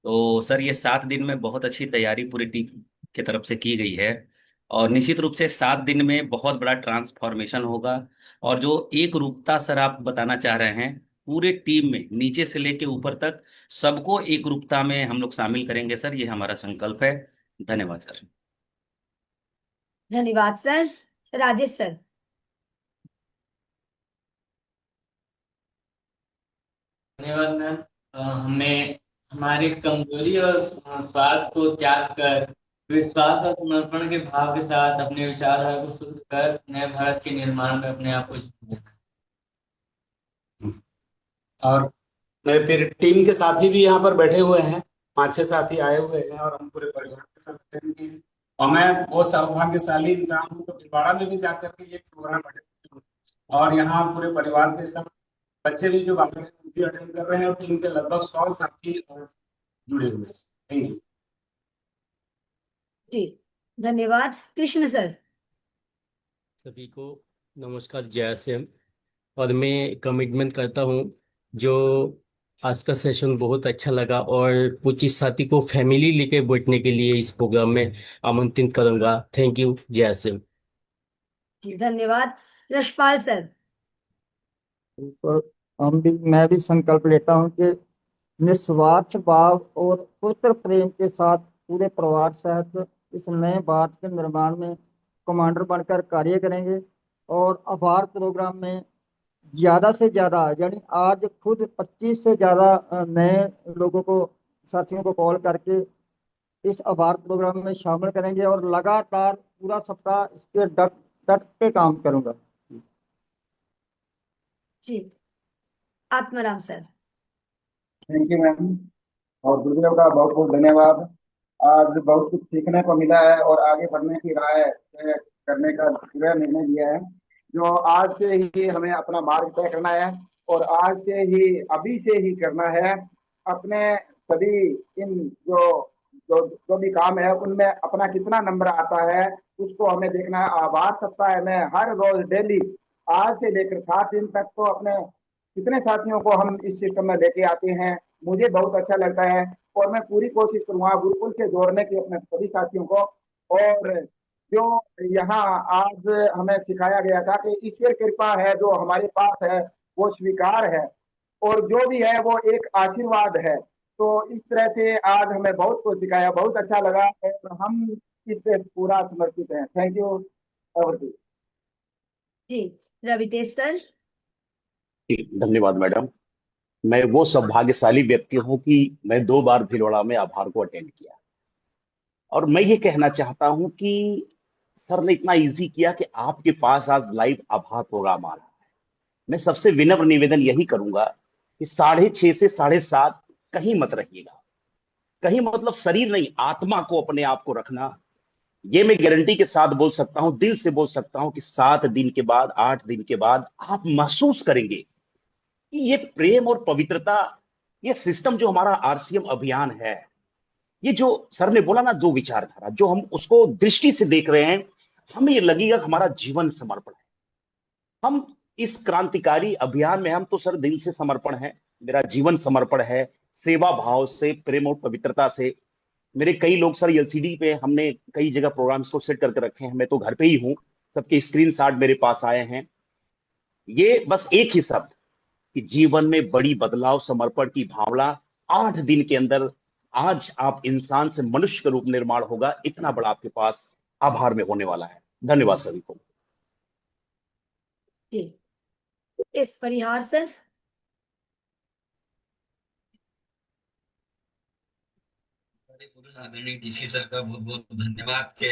तो सर ये 7 दिन में बहुत अच्छी तैयारी पूरी टीम की तरफ से की गई है, और निश्चित रूप से 7 दिन में बहुत बड़ा ट्रांसफॉर्मेशन होगा। और जो एक रूपता सर आप बताना चाह रहे हैं, पूरे टीम में नीचे से लेके ऊपर तक सबको एक रूपता में हम लोग शामिल करेंगे सर, ये हमारा संकल्प है। धन्यवाद सर। धन्यवाद सर। राजेश सर। धन्यवाद मैम। हमने हमारी कमजोरी और स्वार्थ को त्याग कर विश्वास और समर्पण के भाव के साथ अपने विचारधारा को शुद्ध कर नए भारत के निर्माण में अपने आप को जोड़ देना। और मेरे फिर टीम के साथी भी यहाँ पर बैठे हुए हैं, 5-6 साथी आए हुए हैं, और हम पूरे परिवार के साथ बैठे हुए हैं। और मैं बहुत सौभाग्यशाली इंसान हूँ, तो भिलवाड़ा में भी जाकर के ये प्रोग्राम अटेंड हूँ, और यहाँ पूरे परिवार के साथ बच्चे भी जो बाकी भी अटेंड कर रहे हैं, और टीम के लगभग 100 साथी और जुड़े हुए हैं। थैंक यू जी धन्यवाद। कृष्ण सर। सभी को नमस्कार, जय श्याम। और मैं कमिटमेंट करता हूँ, जो आज का सेशन बहुत अच्छा लगा, और कुछ इस साथी को फैमिली लेके बैठने के लिए इस प्रोग्राम में आमंत्रित करूंगा। थैंक यू, जय श्याम। जी धन्यवाद। यशपाल सर। तो मैं भी संकल्प लेता हूँ कि निस्वार्थ भाव और पुत्र प्रेम के साथ पूरे परिवार सहित इस नए भारत के निर्माण में कमांडर बनकर कार्य करेंगे। और आभार प्रोग्राम में ज्यादा से ज्यादा, यानी आज खुद 25 से ज्यादा नए लोगों को, साथियों को कॉल करके इस आभार प्रोग्राम में शामिल करेंगे और लगातार पूरा सप्ताह इसके डट डट के काम करूंगा। जी, Atmaram sir. Thank you ma'am. और गुरुदेव का बहुत बहुत धन्यवाद। आज बहुत कुछ सीखने को मिला है और आगे बढ़ने की राय तय करने का दृढ़ निर्णय लिया है। जो आज से ही हमें अपना मार्ग तय करना है और आज से ही अभी से ही करना है। अपने सभी इन जो जो जो भी काम है उनमें अपना कितना नंबर आता है उसको हमें देखना है। आभार सप्ताह में हर रोज डेली आज से लेकर 7 दिन तक तो अपने कितने साथियों को हम इस सिस्टम में लेके आते हैं। मुझे बहुत अच्छा लगता है और मैं पूरी कोशिश करूंगा गुरुकुल से जोड़ने की अपने सभी साथियों को। और जो यहाँ आज हमें सिखाया गया था कि ईश्वर कृपा है जो हमारे पास है वो स्वीकार है और जो भी है वो एक आशीर्वाद है। तो इस तरह से आज हमें बहुत कुछ सिखाया, बहुत अच्छा लगा और हम इससे पूरा समर्पित हैं। Thank you everyone. जी, रवितेज सर। धन्यवाद मैडम। मैं वो सौभाग्यशाली व्यक्ति हूं कि मैं 2 बार भीलवाड़ा में आभार को अटेंड किया और मैं ये कहना चाहता हूं कि सर ने इतना इजी किया कि आपके पास आज लाइव आभार प्रोग्राम आ रहा है। मैं सबसे विनम्र निवेदन यही करूंगा कि 6:30 से 7:30 कहीं मत रहिएगा। कहीं मतलब शरीर नहीं, आत्मा को अपने आप को रखना। ये मैं गारंटी के साथ बोल सकता हूं, दिल से बोल सकता हूं कि 7 दिन के बाद, 8 दिन के बाद आप महसूस करेंगे कि ये प्रेम और पवित्रता, ये सिस्टम जो हमारा आरसीएम अभियान है, ये जो सर ने बोला ना 2 विचारधारा, जो हम उसको दृष्टि से देख रहे हैं, हमें ये लगेगा कि हमारा जीवन समर्पण है। हम इस क्रांतिकारी अभियान में, हम तो सर दिल से समर्पण है, मेरा जीवन समर्पण है, सेवा भाव से, प्रेम और पवित्रता से। मेरे कई लोग सर एलसीडी पे, हमने कई जगह प्रोग्राम्स को सेट करके रखे हैं, मैं तो घर पे ही हूं, सबके स्क्रीनशॉट मेरे पास आए हैं। ये बस एक ही शब्द कि जीवन में बड़ी बदलाव, समर्पण की भावना 8 दिन के अंदर आज आप इंसान से मनुष्य का रूप निर्माण होगा, इतना बड़ा आपके पास आभार में होने वाला है। धन्यवाद सभी को। जी, इस परिहार सर। बड़े पुरुष आदरणीय डीसी सर का बहुत बहुत धन्यवाद कि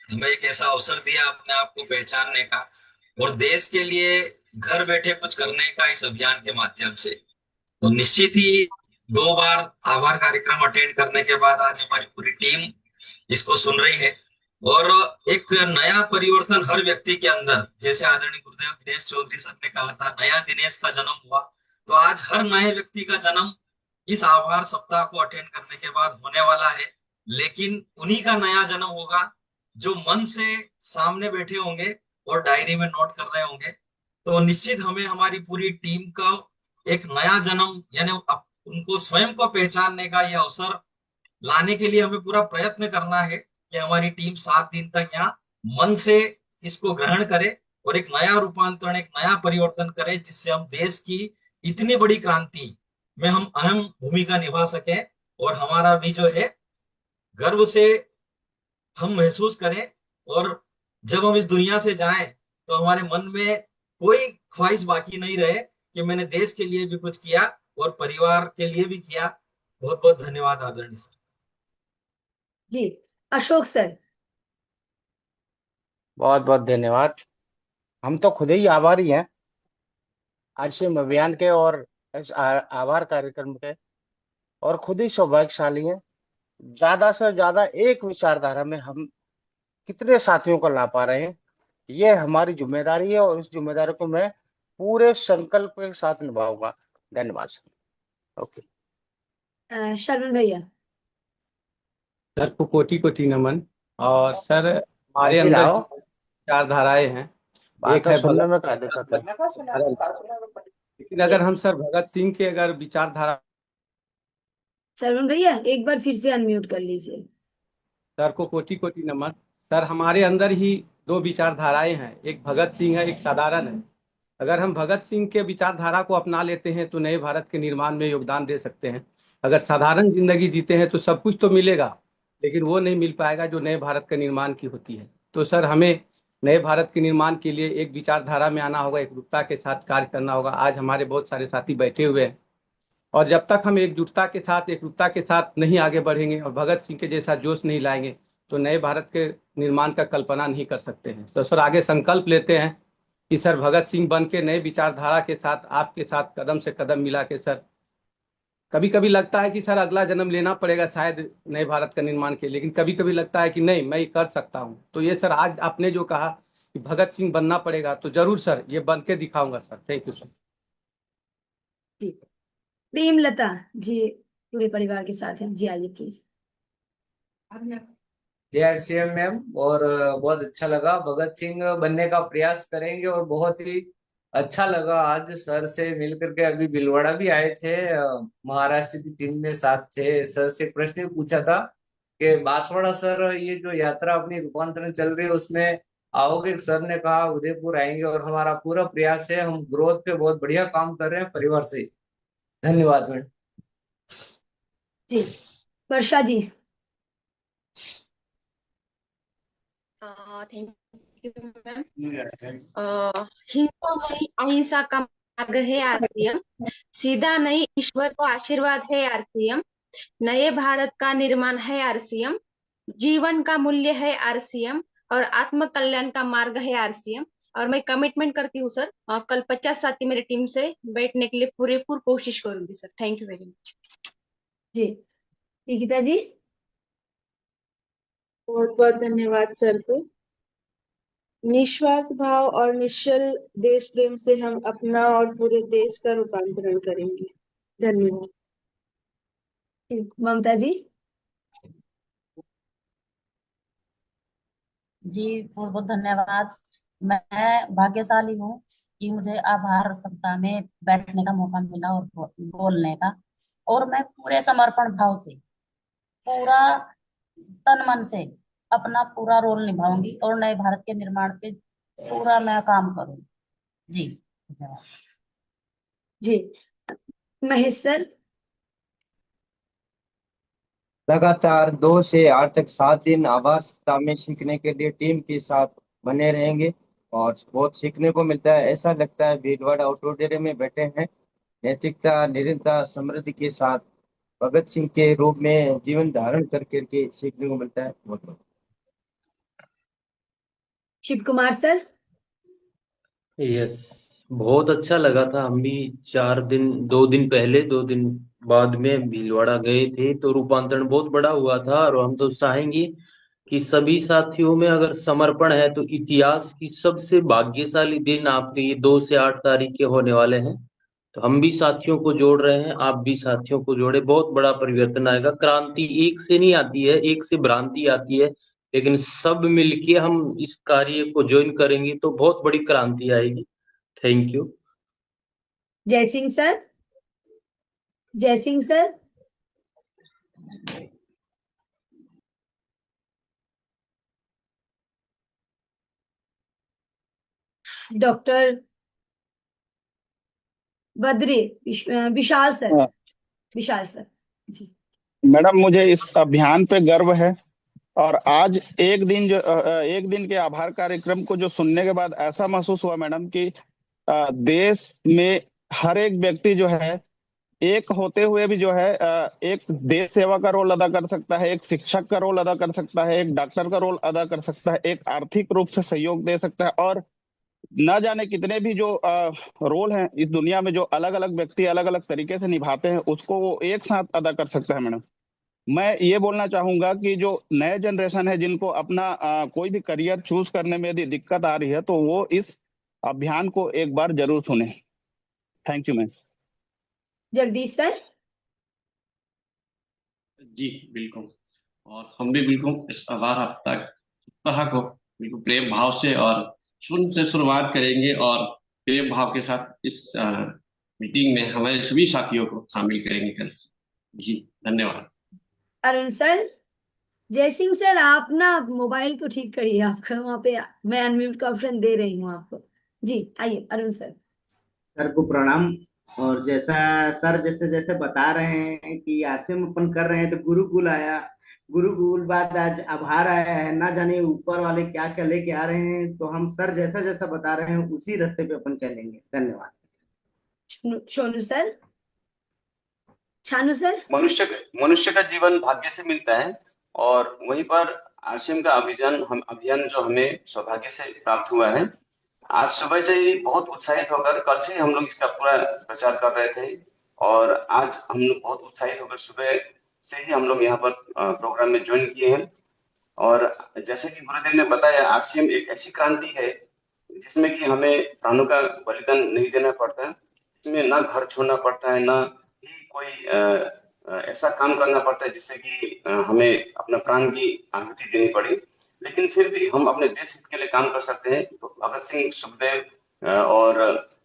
हमें एक ऐसा अवसर दिया अपने आप को पहचानने का और देश के लिए घर बैठे कुछ करने का इस अभियान के माध्यम से। तो निश्चित ही 2 बार आभार कार्यक्रम अटेंड करने के बाद आज हमारी पूरी टीम इसको सुन रही है और एक नया परिवर्तन हर व्यक्ति के अंदर, जैसे आदरणीय गुरुदेव दिनेश चौधरी सर ने कहा था नया दिनेश का जन्म हुआ, तो आज हर नए व्यक्ति का जन्म इस आभार सप्ताह को अटेंड करने के बाद होने वाला है। लेकिन उन्हीं का नया जन्म होगा जो मन से सामने बैठे होंगे और डायरी में नोट कर रहे होंगे। तो निश्चित हमें हमारी पूरी टीम का एक नया जन्म यानी उनको स्वयं को पहचानने का यह अवसर लाने के लिए हमें पूरा प्रयत्न करना है कि हमारी टीम 7 दिन तक यहाँ मन से इसको ग्रहण करे और एक नया रूपांतरण, एक नया परिवर्तन करे, जिससे हम देश की इतनी बड़ी क्रांति में हम अहम भूमिका निभा सके और हमारा भी जो है गर्व से हम महसूस करें। और जब हम इस दुनिया से जाएं तो हमारे मन में कोई ख्वाहिश बाकी नहीं रहे कि मैंने देश के लिए भी कुछ किया और परिवार के लिए भी किया। बहुत बहुत धन्यवाद आदरणीय सर। जी, अशोक सर। बहुत बहुत धन्यवाद। हम तो खुद ही आभारी हैं आरसीएम अभियान के और इस आभार कार्यक्रम के, और खुद ही सौभाग्यशाली हैं। ज्यादा से ज्यादा एक विचारधारा में हम कितने साथियों को ला पा रहे हैं, ये हमारी जिम्मेदारी है और इस जिम्मेदारी को मैं पूरे संकल्प के साथ निभाऊंगा। धन्यवाद सर। ओके, शर्मन भैया। सर को कोटि कोटि नमन। और सर हमारे ऐसे अंदर लाओ, जो 4 धाराएं हैं, बात एक तो है सुनने भगत, में क्या दिक्कत है। लेकिन अगर हम सर भगत सिंह के अगर विचारधारा, शर्मन भैया एक बार फिर से अनम्यूट कर लीजिए। सर को कोटि कोटि नमन। सर हमारे अंदर ही 2 विचारधाराएं हैं, एक भगत सिंह है, एक साधारण है। अगर हम भगत सिंह के विचारधारा को अपना लेते हैं तो नए भारत के निर्माण में योगदान दे सकते हैं। अगर साधारण जिंदगी जीते हैं तो सब कुछ तो मिलेगा, लेकिन वो नहीं मिल पाएगा जो नए भारत के निर्माण की होती है। तो सर हमें नए भारत के निर्माण के लिए एक विचारधारा में आना होगा, एकरूपता के साथ कार्य करना होगा। आज हमारे बहुत सारे साथी बैठे हुए हैं, और जब तक हम एकजुटता के साथ एकरूपता के साथ नहीं आगे बढ़ेंगे और भगत सिंह के जैसा जोश नहीं लाएंगे तो नए भारत के निर्माण का कल्पना नहीं कर सकते हैं। तो सर आगे संकल्प लेते हैं कि सर भगत सिंह बन के नए विचारधारा के साथ आपके साथ कदम से कदम मिला के सर, कभी कभी लगता है कि सर अगला जन्म लेना पड़ेगा शायद नए भारत का निर्माण के, लेकिन कभी कभी लगता है कि नहीं मैं ये कर सकता हूँ। तो ये सर आज आपने जो कहा कि भगत सिंह बनना पड़ेगा तो जरूर सर ये बन के दिखाऊंगा सर। Thank you sir. जी प्रेमलता जी पूरे परिवार के साथ हैं जी, आइए प्लीज। जय आरसीएम मैम। और बहुत अच्छा लगा, भगत सिंह बनने का प्रयास करेंगे। और बहुत ही अच्छा लगा आज सर से मिल करके। अभी भीलवाड़ा भी आए थे, महाराष्ट्र की टीम में साथ थे। सर से एक प्रश्न भी पूछा था कि बांसवाड़ा सर ये जो यात्रा अपनी रूपांतरण चल रही है उसमें आओगे? सर ने कहा उदयपुर आएंगे और हमारा पूरा प्रयास है, हम ग्रोथ पे बहुत बढ़िया काम कर रहे हैं परिवार से। धन्यवाद मैम। जी Varsha ji. Thank you ma'am. हिंसा नहीं अहिंसा का मार्ग है आरसीएम, सीधा नहीं ईश्वर का आशीर्वाद है आरसीएम, नए भारत का निर्माण है आरसीएम, जीवन का मूल्य है आरसीएम और आत्म कल्याण का मार्ग है आरसीएम। और मैं कमिटमेंट करती हूँ सर, कल 50 साथी मेरी टीम से बैठने के लिए पूरी कोशिश करूंगी sir. Thank you very much. जी निकिता जी। बहुत बहुत धन्यवाद सर को। निस्वार्थ भाव और निश्चल देश प्रेम से हम अपना और पूरे देश का रूपांतरण करेंगे। धन्यवाद। ममता जी। जी बहुत बहुत धन्यवाद। मैं भाग्यशाली हूँ कि मुझे आभार सप्ताह में बैठने का मौका मिला और बोलने का। और मैं पूरे समर्पण भाव से पूरा तन मन से अपना पूरा रोल निभाऊंगी और नए भारत के निर्माण पे पूरा मैं काम करूंगी। जी धन्यवाद। जी महेश सर। लगातार 2 से 8 तक 7 दिन आभार सप्ताह में सीखने के लिए टीम के साथ बने रहेंगे और बहुत सीखने को मिलता है। ऐसा लगता है भीलवाड़ा ऑडिटोरियम में बैठे हैं। नैतिकता निरंतर समृद्धि के साथ भगत सिंह के रूप में जीवन धारण करके सीखने को मिलता है। बहुत बहुत शिव कुमार सर। यस बहुत अच्छा लगा था। हम भी 2 दिन पहले 2 दिन बाद में भीलवाड़ा गए थे तो रूपांतरण बहुत बड़ा हुआ था। और हम तो चाहेंगे कि सभी साथियों में अगर समर्पण है तो इतिहास की सबसे भाग्यशाली दिन आपके ये 2 से 8 तारीख के होने वाले हैं। तो हम भी साथियों को जोड़ रहे हैं, आप भी साथियों को जोड़े, बहुत बड़ा परिवर्तन आएगा। क्रांति एक से नहीं आती है, एक से भ्रांति आती है, लेकिन सब मिलके हम इस कार्य को ज्वाइन करेंगे तो बहुत बड़ी क्रांति आएगी। Thank you. जय सिंह सर। जय Singh sir. Doctor Badri Vishal sir. विशाल सर जी। मैडम मुझे इस अभियान पे गर्व है और आज एक दिन के आभार कार्यक्रम को जो सुनने के बाद ऐसा महसूस हुआ मैडम कि देश में हर एक व्यक्ति जो है एक होते हुए भी जो है एक देश सेवा का रोल अदा कर सकता है, एक शिक्षक का रोल अदा कर सकता है, एक डॉक्टर का रोल अदा कर सकता है, एक आर्थिक रूप से सहयोग दे सकता है और न जाने कितने भी जो रोल हैं इस दुनिया में जो अलग अलग व्यक्ति अलग अलग तरीके से निभाते हैं उसको वो एक साथ अदा कर सकता है। मैडम मैं ये बोलना चाहूंगा कि जो नए जनरेशन है जिनको अपना कोई भी करियर चूज करने में यदि दिक्कत आ रही है तो वो इस अभियान को एक बार जरूर सुने। Thank you ma'am. Jagdish sir. जी बिल्कुल। और हम भी बिल्कुल इस आभार सप्ताह को बिल्कुल प्रेम भाव से और शून्य से शुरुआत करेंगे और प्रेम भाव के साथ इस मीटिंग में हमारे सभी साथियों को शामिल करेंगे कल से। जी धन्यवाद। अरुण सर। जय सिंह सर आप ना मोबाइल को ठीक करिए, आपका वहाँ पे मैं अनम्यूट का ऑप्शन दे रही हूँ आपको। जी आइए अरुण सर। सर को प्रणाम। और जैसा सर जैसे जैसे बता रहे हैं कि आरसीएम अपन कर रहे हैं तो गुरुकुल आया, गुरुकुल बाद आज आभार आया है, ना जाने ऊपर वाले क्या क्या लेके आ रहे हैं। तो हम सर जैसा जैसा बता रहे हैं उसी रास्ते पे अपन चलेंगे। धन्यवाद। सोनू सर। शानू सर। मनुष्य का जीवन भाग्य से मिलता है, और वहीं पर आरसीएम का अभियान जो हमें सौभाग्य से प्राप्त हुआ है। आज सुबह से ही बहुत उत्साहित होकर, कल से ही हम लोग इसका पूरा प्रचार कर रहे थे, और आज हम लोग बहुत उत्साहित होकर सुबह से ही हम लोग यहाँ पर प्रोग्राम में ज्वाइन किए हैं। और जैसे कि गुरुदेव ने बताया, आरसीएम एक ऐसी क्रांति है जिसमें कि हमें प्राणों का बलिदान नहीं देना पड़ता है। इसमें ना घर छोड़ना पड़ता है, ना ही कोई ऐसा काम करना पड़ता है जिससे कि हमें अपना प्राण की आहुति देनी पड़े। लेकिन फिर भी हम अपने देश हित के लिए काम कर सकते हैं। तो भगत सिंह, सुखदेव और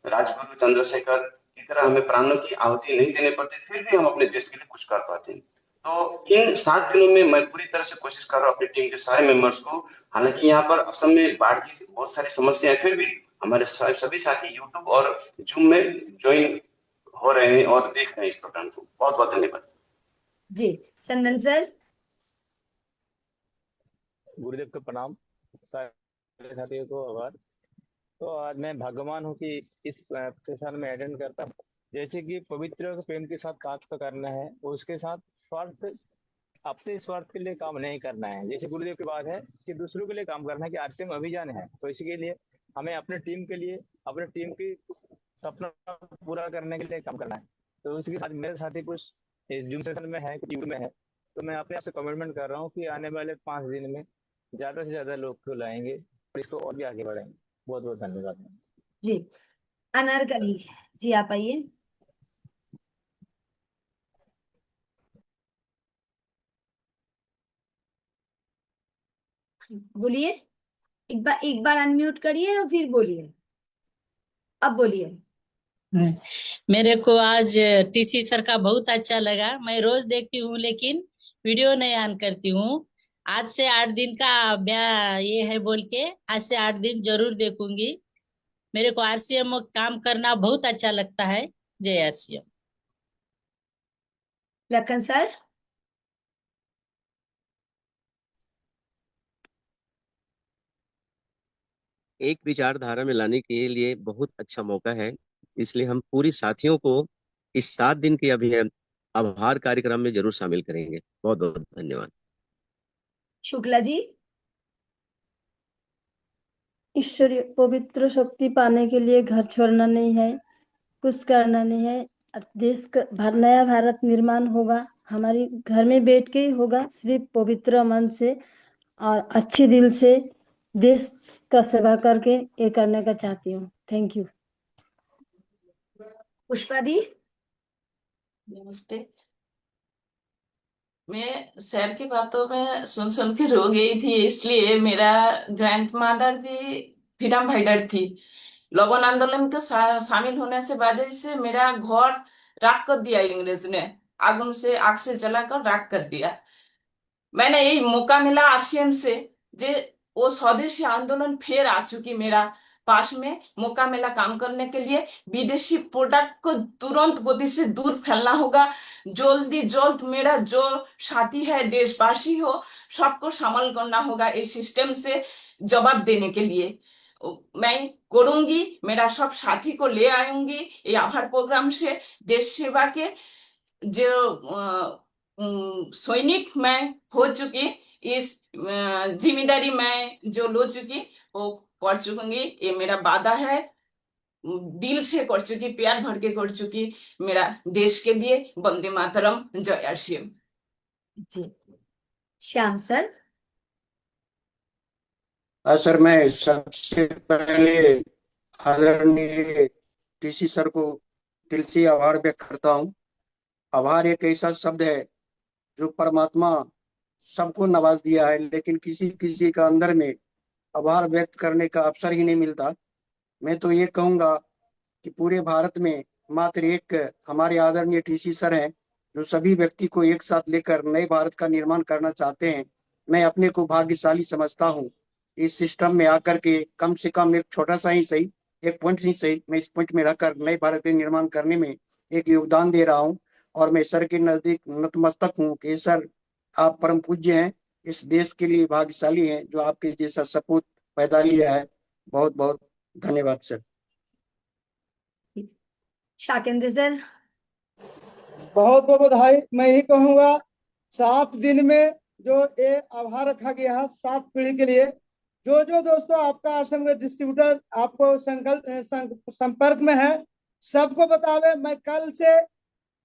राजगुरु चंद्रशेखर की तरह हमें प्राणों की आहुति नहीं देने पड़ती, फिर भी हम अपने देश के लिए कुछ कर पाते हैं। तो इन 7 दिनों में मैं पूरी तरह से कोशिश कर रहा हूँ अपनी टीम के सारे मेंबर्स को। हालांकि यहाँ पर असम में बाढ़ की बहुत सारी समस्या है, फिर भी हमारे सभी साथी यूट्यूब और जूम में ज्वाइन हो रहे हैं और देख रहे हैं इस प्रोग्राम को। बहुत बहुत धन्यवाद जी। चंदन सर। गुरुदेव को प्रणाम, सारे साथियों को आभार। तो आज मैं भाग्यवान हूँ कि इस सेशन में अटेंड करता हूँ। जैसे कि पवित्र और प्रेम के साथ काम तो करना है, और उसके साथ अपने स्वार्थ के लिए काम नहीं करना है। जैसे गुरुदेव की बात है कि दूसरों के लिए काम करना है, कि आरसीएम अभियान है, तो इसके लिए हमें अपने टीम के लिए, अपने टीम की सपना पूरा करने के लिए काम करना है। तो उसके साथ मेरे साथी कुछ इस जूम सेशन में है, कुछ यूट्यूब में है। तो मैं अपने आप से कमिटमेंट कर रहा हूँ कि आने वाले 5 दिन में ज्यादा से ज्यादा लोग को लाएंगे और इसको और भी आगे बढ़ाएंगे। बहुत बहुत धन्यवाद जी। अनारकली जी, आप आइए। बोलिए, एक बार अनम्यूट करिए और फिर बोलिए। अब बोलिए। मेरे को आज टीसी सर का बहुत अच्छा लगा। मैं रोज देखती हूँ लेकिन वीडियो नहीं ऑन करती हूँ। आज से 8 दिन का ये है बोल के आज से 8 दिन जरूर देखूंगी। मेरे को आरसीएम में काम करना बहुत अच्छा लगता है। जय आरसीएम। लखन सर। एक विचारधारा में लाने के लिए बहुत अच्छा मौका है, इसलिए हम पूरी साथियों को इस 7 दिन के अभियान आभार कार्यक्रम में जरूर शामिल करेंगे। बहुत बहुत धन्यवाद। शुक्ला जी। ईश्वरीय पवित्र शक्ति पाने के लिए घर छोड़ना नहीं है, कुछ करना नहीं है। देश का नया भारत निर्माण होगा, हमारी घर में बैठ के ही होगा, सिर्फ पवित्र मन से और अच्छे दिल से देश का सेवा करके ये करने का चाहती हूँ। Thank you. पुष्पा दी। नमस्ते। मैं सर की बातों में सुन के रो गई थी, इसलिए मेरा ग्रैंड मदर भी फ्रीडम फाइटर थी। लवण आंदोलन के शामिल होने से वजह से मेरा घर राख कर दिया अंग्रेज ने, आग से जलाकर राख कर दिया। मैंने यही मौका मिला आरसीएम से, जे वो स्वदेशी आंदोलन फिर आ चुकी मेरा पास में, मौका मिला काम करने के लिए। विदेशी प्रोडक्ट को तुरंत गति से दूर फैलना होगा। जल्द मेरा जो साथी है, देशवासी हो, सबको शामिल करना होगा इस सिस्टम से जवाब देने के लिए। मैं करूंगी, मेरा सब साथी को ले आऊंगी ये आभार प्रोग्राम से। देश सेवा के जो सैनिक मैं हो चुकी, इस जिम्मेदारी मैं जो लो चुकी वो कर चुकूंगी। ये मेरा वादा है, दिल से कर चुकी, प्यार भर के कर चुकी मेरा देश के लिए। वंदे मातरम, जय आरसीएम। जी। श्याम सर। सर, मैं सबसे पहले आदरणीय टीसी सर को दिल से आभार व्यक्त करता हूँ। आभार एक ऐसा शब्द है जो परमात्मा सबको नवाज दिया है, लेकिन किसी किसी का अंदर में आभार व्यक्त करने का अवसर ही नहीं मिलता। मैं तो ये कहूँगा कि पूरे भारत में मात्र एक हमारे आदरणीय टीसी सर हैं जो सभी व्यक्ति को एक साथ लेकर नए भारत का निर्माण करना चाहते हैं। मैं अपने को भाग्यशाली समझता हूँ इस सिस्टम में आकर के, कम से कम एक छोटा सा ही सही, एक पॉइंट ही सही, मैं इस पॉइंट में रहकर नए भारत के निर्माण करने में एक योगदान दे रहा हूँ। और मैं सर के नजदीक नतमस्तक हूँ कि सर, आप परम पूज्य हैं, इस देश के लिए भाग्यशाली हैं जो आपके जैसा सपूत पैदा लिया है। बहुत बहुत धन्यवाद सर। शाकेंद्र सर। बहुत बहुत बधाई। मैं यही कहूँगा 7 दिन में जो ये आभार रखा गया है 7 पीढ़ी के लिए, जो जो दोस्तों आपका आश्रम के डिस्ट्रीब्यूटर आपको संपर्क में है, सबको बतावे। मैं कल से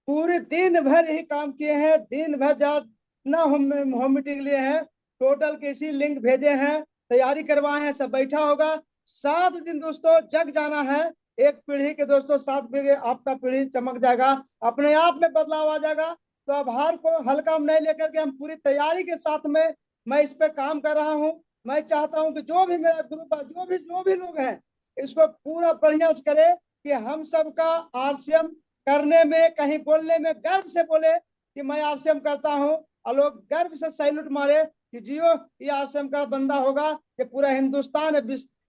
पूरे दिन भर यही काम किए हैं, दिन भर जितना होम मीटिंग लिए हैं, टोटल कैसी लिंक भेजे हैं, तैयारी करवाए हैं, सब बैठा होगा। 7 दिन दोस्तों जग जाना है। एक पीढ़ी के दोस्तों 7 पीढ़ी आपका पीढ़ी चमक जाएगा, अपने आप में बदलाव आ जाएगा। तो आभार को हल्का में नहीं लेकर के हम पूरी तैयारी के साथ में मैं इस पे काम कर रहा हूँ। मैं चाहता हूँ कि जो भी मेरा ग्रुप है, जो भी लोग हैं, इसको पूरा बढ़िया से करे कि हम सबका आरसीएम करने में, कहीं बोलने में गर्व से बोले कि मैं आरसीएम करता हूँ, और लोग गर्व से सैल्यूट मारे कि जियो ये आरसीएम का बंदा होगा कि पूरा हिंदुस्तान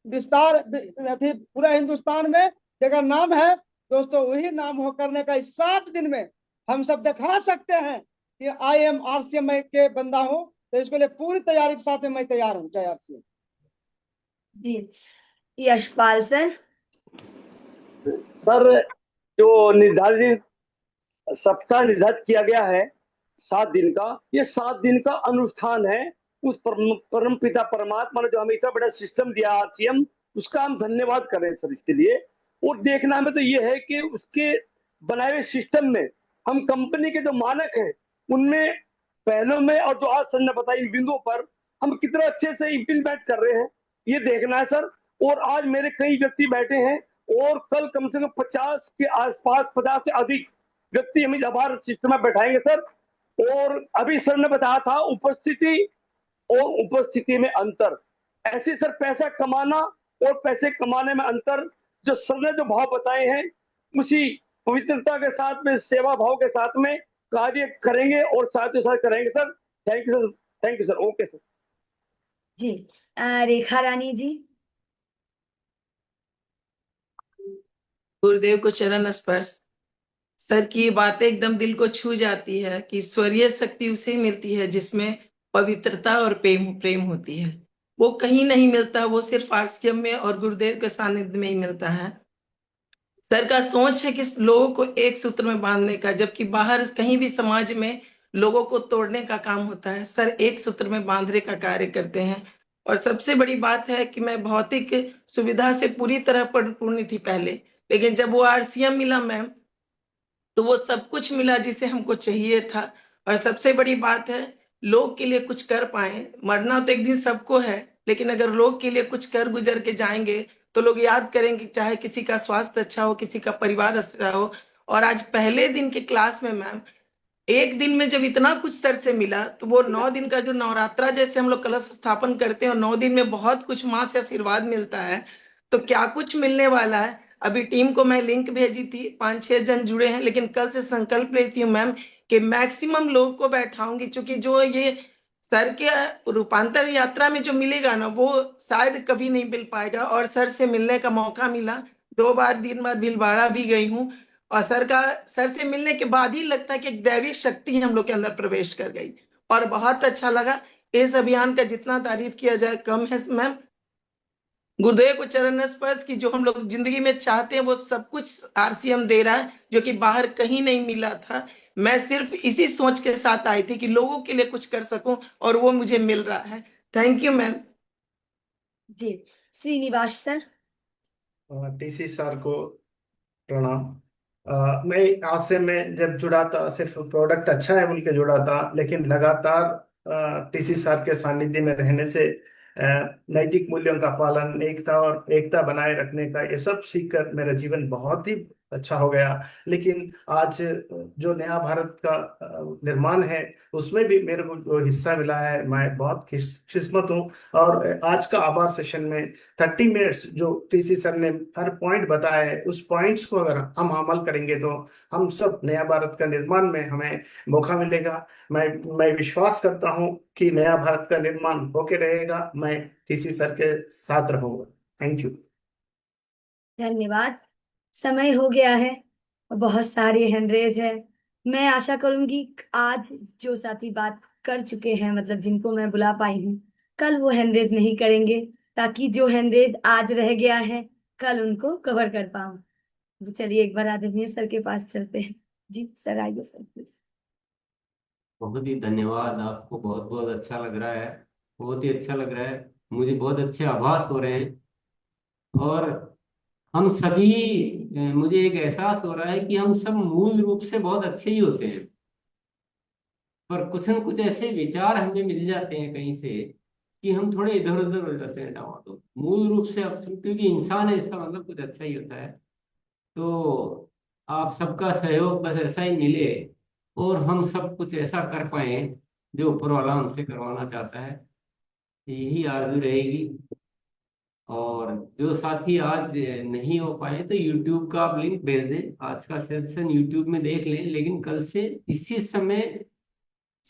विस्तार पूरा हिंदुस्तान में जगह नाम है दोस्तों, वही नाम हो करने का इस 7 दिन में हम सब दिखा सकते हैं कि आई एम आरसीएम के बंदा हूँ। तो इसके लिए पूरी तैयारी के साथ में मैं तैयार हूँ। जय आरसीएम। जी, यशपाल सर। सर, जो निर्धारित सप्ताह निर्धारित किया गया है 7 दिन का, ये 7 दिन का अनुष्ठान है उस परम पिता परमात्मा ने जो हमें इतना बड़ा सिस्टम दिया आरसीएम, उसका हम धन्यवाद करें सर इसके लिए। और देखना में तो ये है कि उसके बनाए हुए सिस्टम में हम कंपनी के जो मानक हैं उनमें पहलों में, और जो आज सर ने बताई बिंदुओं पर हम कितना अच्छे से इम्प्लीमेंट कर रहे हैं, ये देखना है सर। और आज मेरे कई व्यक्ति बैठे हैं और कल कम से कम 50 के आसपास, 50 से अधिक व्यक्ति हम इस आभार सिस्टम में बैठाएंगे सर। और अभी सर ने बताया था उपस्थिति और उपस्थिति में अंतर, ऐसे सर पैसा कमाना और पैसे कमाने में अंतर, जो सर ने जो भाव बताए हैं उसी पवित्रता के साथ में, सेवा भाव के साथ में कार्य करेंगे और साथ ही साथ करेंगे sir. Thank you sir, thank you sir. Okay sir. जी, रेखा रानी जी। गुरुदेव को चरण स्पर्श। सर की ये बातें एकदम दिल को छू जाती है कि ईश्वरीय शक्ति उसे मिलती है जिसमें पवित्रता और प्रेम होती है। वो कहीं नहीं मिलता, वो सिर्फ आरसीएम में और गुरुदेव के सानिध्य में ही मिलता है। सर का सोच है कि लोगों को एक सूत्र में बांधने का, जबकि बाहर कहीं भी समाज में लोगों को तोड़ने का काम होता है, सर एक सूत्र में बांधने का कार्य करते हैं। और सबसे बड़ी बात है कि मैं भौतिक सुविधा से पूरी तरह परिपूर्ण थी पहले, लेकिन जब वो आरसीएम मिला मैम, तो वो सब कुछ मिला जिसे हमको चाहिए था। और सबसे बड़ी बात है, लोग के लिए कुछ कर पाए। मरना तो एक दिन सबको है, लेकिन अगर लोग के लिए कुछ कर गुजर के जाएंगे तो लोग याद करेंगे, चाहे किसी का स्वास्थ्य अच्छा हो, किसी का परिवार अच्छा हो। और आज पहले दिन के क्लास में मैम, एक दिन में जब इतना कुछ सर से मिला, तो वो 9 दिन का जो नवरात्रा जैसे हम लोग कलश स्थापन करते हैं और 9 दिन में बहुत कुछ माँ से आशीर्वाद मिलता है, तो क्या कुछ मिलने वाला है। अभी टीम को मैं लिंक भेजी थी, 5-6 जन जुड़े हैं, लेकिन कल से संकल्प लेती हूँ मैम कि मैक्सिमम लोग को बैठाऊंगी, क्योंकि जो ये सर के रूपांतर यात्रा में जो मिलेगा ना, वो शायद कभी नहीं मिल पाएगा। और सर से मिलने का मौका मिला, 2 बार 3 बार भीलवाड़ा भी गई हूँ, और सर से मिलने के बाद ही लगता है कि एक दैविक शक्ति हम लोग के अंदर प्रवेश कर गई, और बहुत अच्छा लगा। इस अभियान का जितना तारीफ किया जाए कम है मैम। गुरुदेव को चरण स्पर्श की जो हम लोग जिंदगी में चाहते हैं वो सब कुछ आरसीएम दे रहा है, जो कि बाहर कहीं नहीं मिला था। मैं सिर्फ इसी सोच के साथ आई थी कि लोगों के लिए कुछ कर सकूं, और वो मुझे मिल रहा है। Thank you ma'am. जी, श्रीनिवास सर। टीसी सर को प्रणाम। मैं आज से मैं जब जुड़ा था सिर्फ प्रोडक्ट अच्छा है बोल के जुड़ा था, लेकिन लगातार टीसी सर के सानिध्य में रहने से नैतिक मूल्यों का पालन, एकता बनाए रखने का, ये सब सीखकर मेरा जीवन बहुत ही अच्छा हो गया। लेकिन आज जो नया भारत का निर्माण है उसमें भी मेरे को जो हिस्सा मिला है, मैं बहुत किस्मत हूँ। और आज का आभार सेशन में 30 मिनट्स जो टीसी सर ने हर पॉइंट बताया है, उस पॉइंट्स को अगर हम अमल करेंगे तो हम सब नया भारत का निर्माण में हमें मौका मिलेगा। मैं विश्वास करता हूँ कि नया भारत का निर्माण होके रहेगा। मैं टीसी सर के साथ रहूंगा। Thank you. धन्यवाद। समय हो गया है और बहुत सारी हैंड रेज है। मैं आशा करूंगी आज जो साथी बात कर चुके हैं, मतलब जिनको मैं बुला पाई हूँ, कल वो हैंड रेज नहीं करेंगे, ताकि जो हैंड रेज आज रह गया है कल उनको कवर कर पाऊं। चलिए एक बार आदरणीय सर के पास चलते हैं। जी सर, आइए सर प्लीज। बहुत ही धन्यवाद आपको, बहुत बहुत अच्छा लग रहा है, बहुत ही अच्छा लग रहा है। मुझे बहुत अच्छे आभास हो रहे हैं और हम सभी मुझे एक एहसास हो रहा है कि हम सब मूल रूप से बहुत अच्छे ही होते हैं, पर कुछ न कुछ ऐसे विचार हमें मिल जाते हैं कहीं से कि हम थोड़े इधर उधर हो जाते हैं टमाटो। मूल रूप से अब क्योंकि इंसान है, इसका मतलब कुछ अच्छा ही होता है। तो आप सबका सहयोग बस ऐसा ही मिले और हम सब कुछ ऐसा कर पाए जो ऊपर वाला हमसे करवाना चाहता है, यही आरजू रहेगी। और जो साथी आज नहीं हो पाए तो यूट्यूब का आप लिंक भेज दें, आज का सेशन यूट्यूब में देख लें, लेकिन कल से इसी समय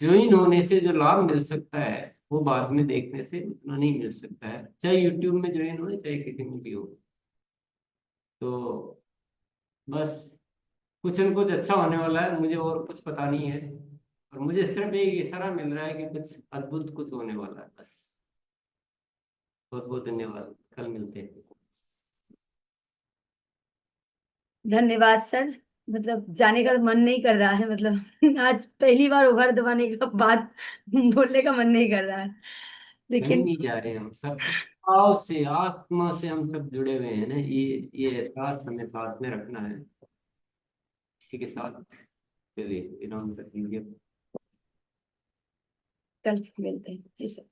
ज्वाइन होने से जो लाभ मिल सकता है वो बाद में देखने से उतना नहीं मिल सकता है, चाहे यूट्यूब में ज्वाइन हो चाहे किसी में भी हो। तो बस कुछ न कुछ अच्छा होने वाला है, मुझे और कुछ पता नहीं है, और मुझे सिर्फ एक इशारा मिल रहा है कि कुछ अद्भुत कुछ होने वाला है बस। बहुत बहुत धन्यवाद, कल मिलते हैं। धन्यवाद सर। मतलब जाने का मन नहीं कर रहा है, मतलब आज पहली बार ओवर दबाने का बात बोलने का मन नहीं कर रहा है, कहीं लेकिन नहीं जा रहे हम सब, भाव से आत्मा से हम सब जुड़े हुए हैं ना, ये एहसास हमें साथ में रखना है। इसी के साथ चलिए विराम रखेंगे। कल मिलते हैं जी सर।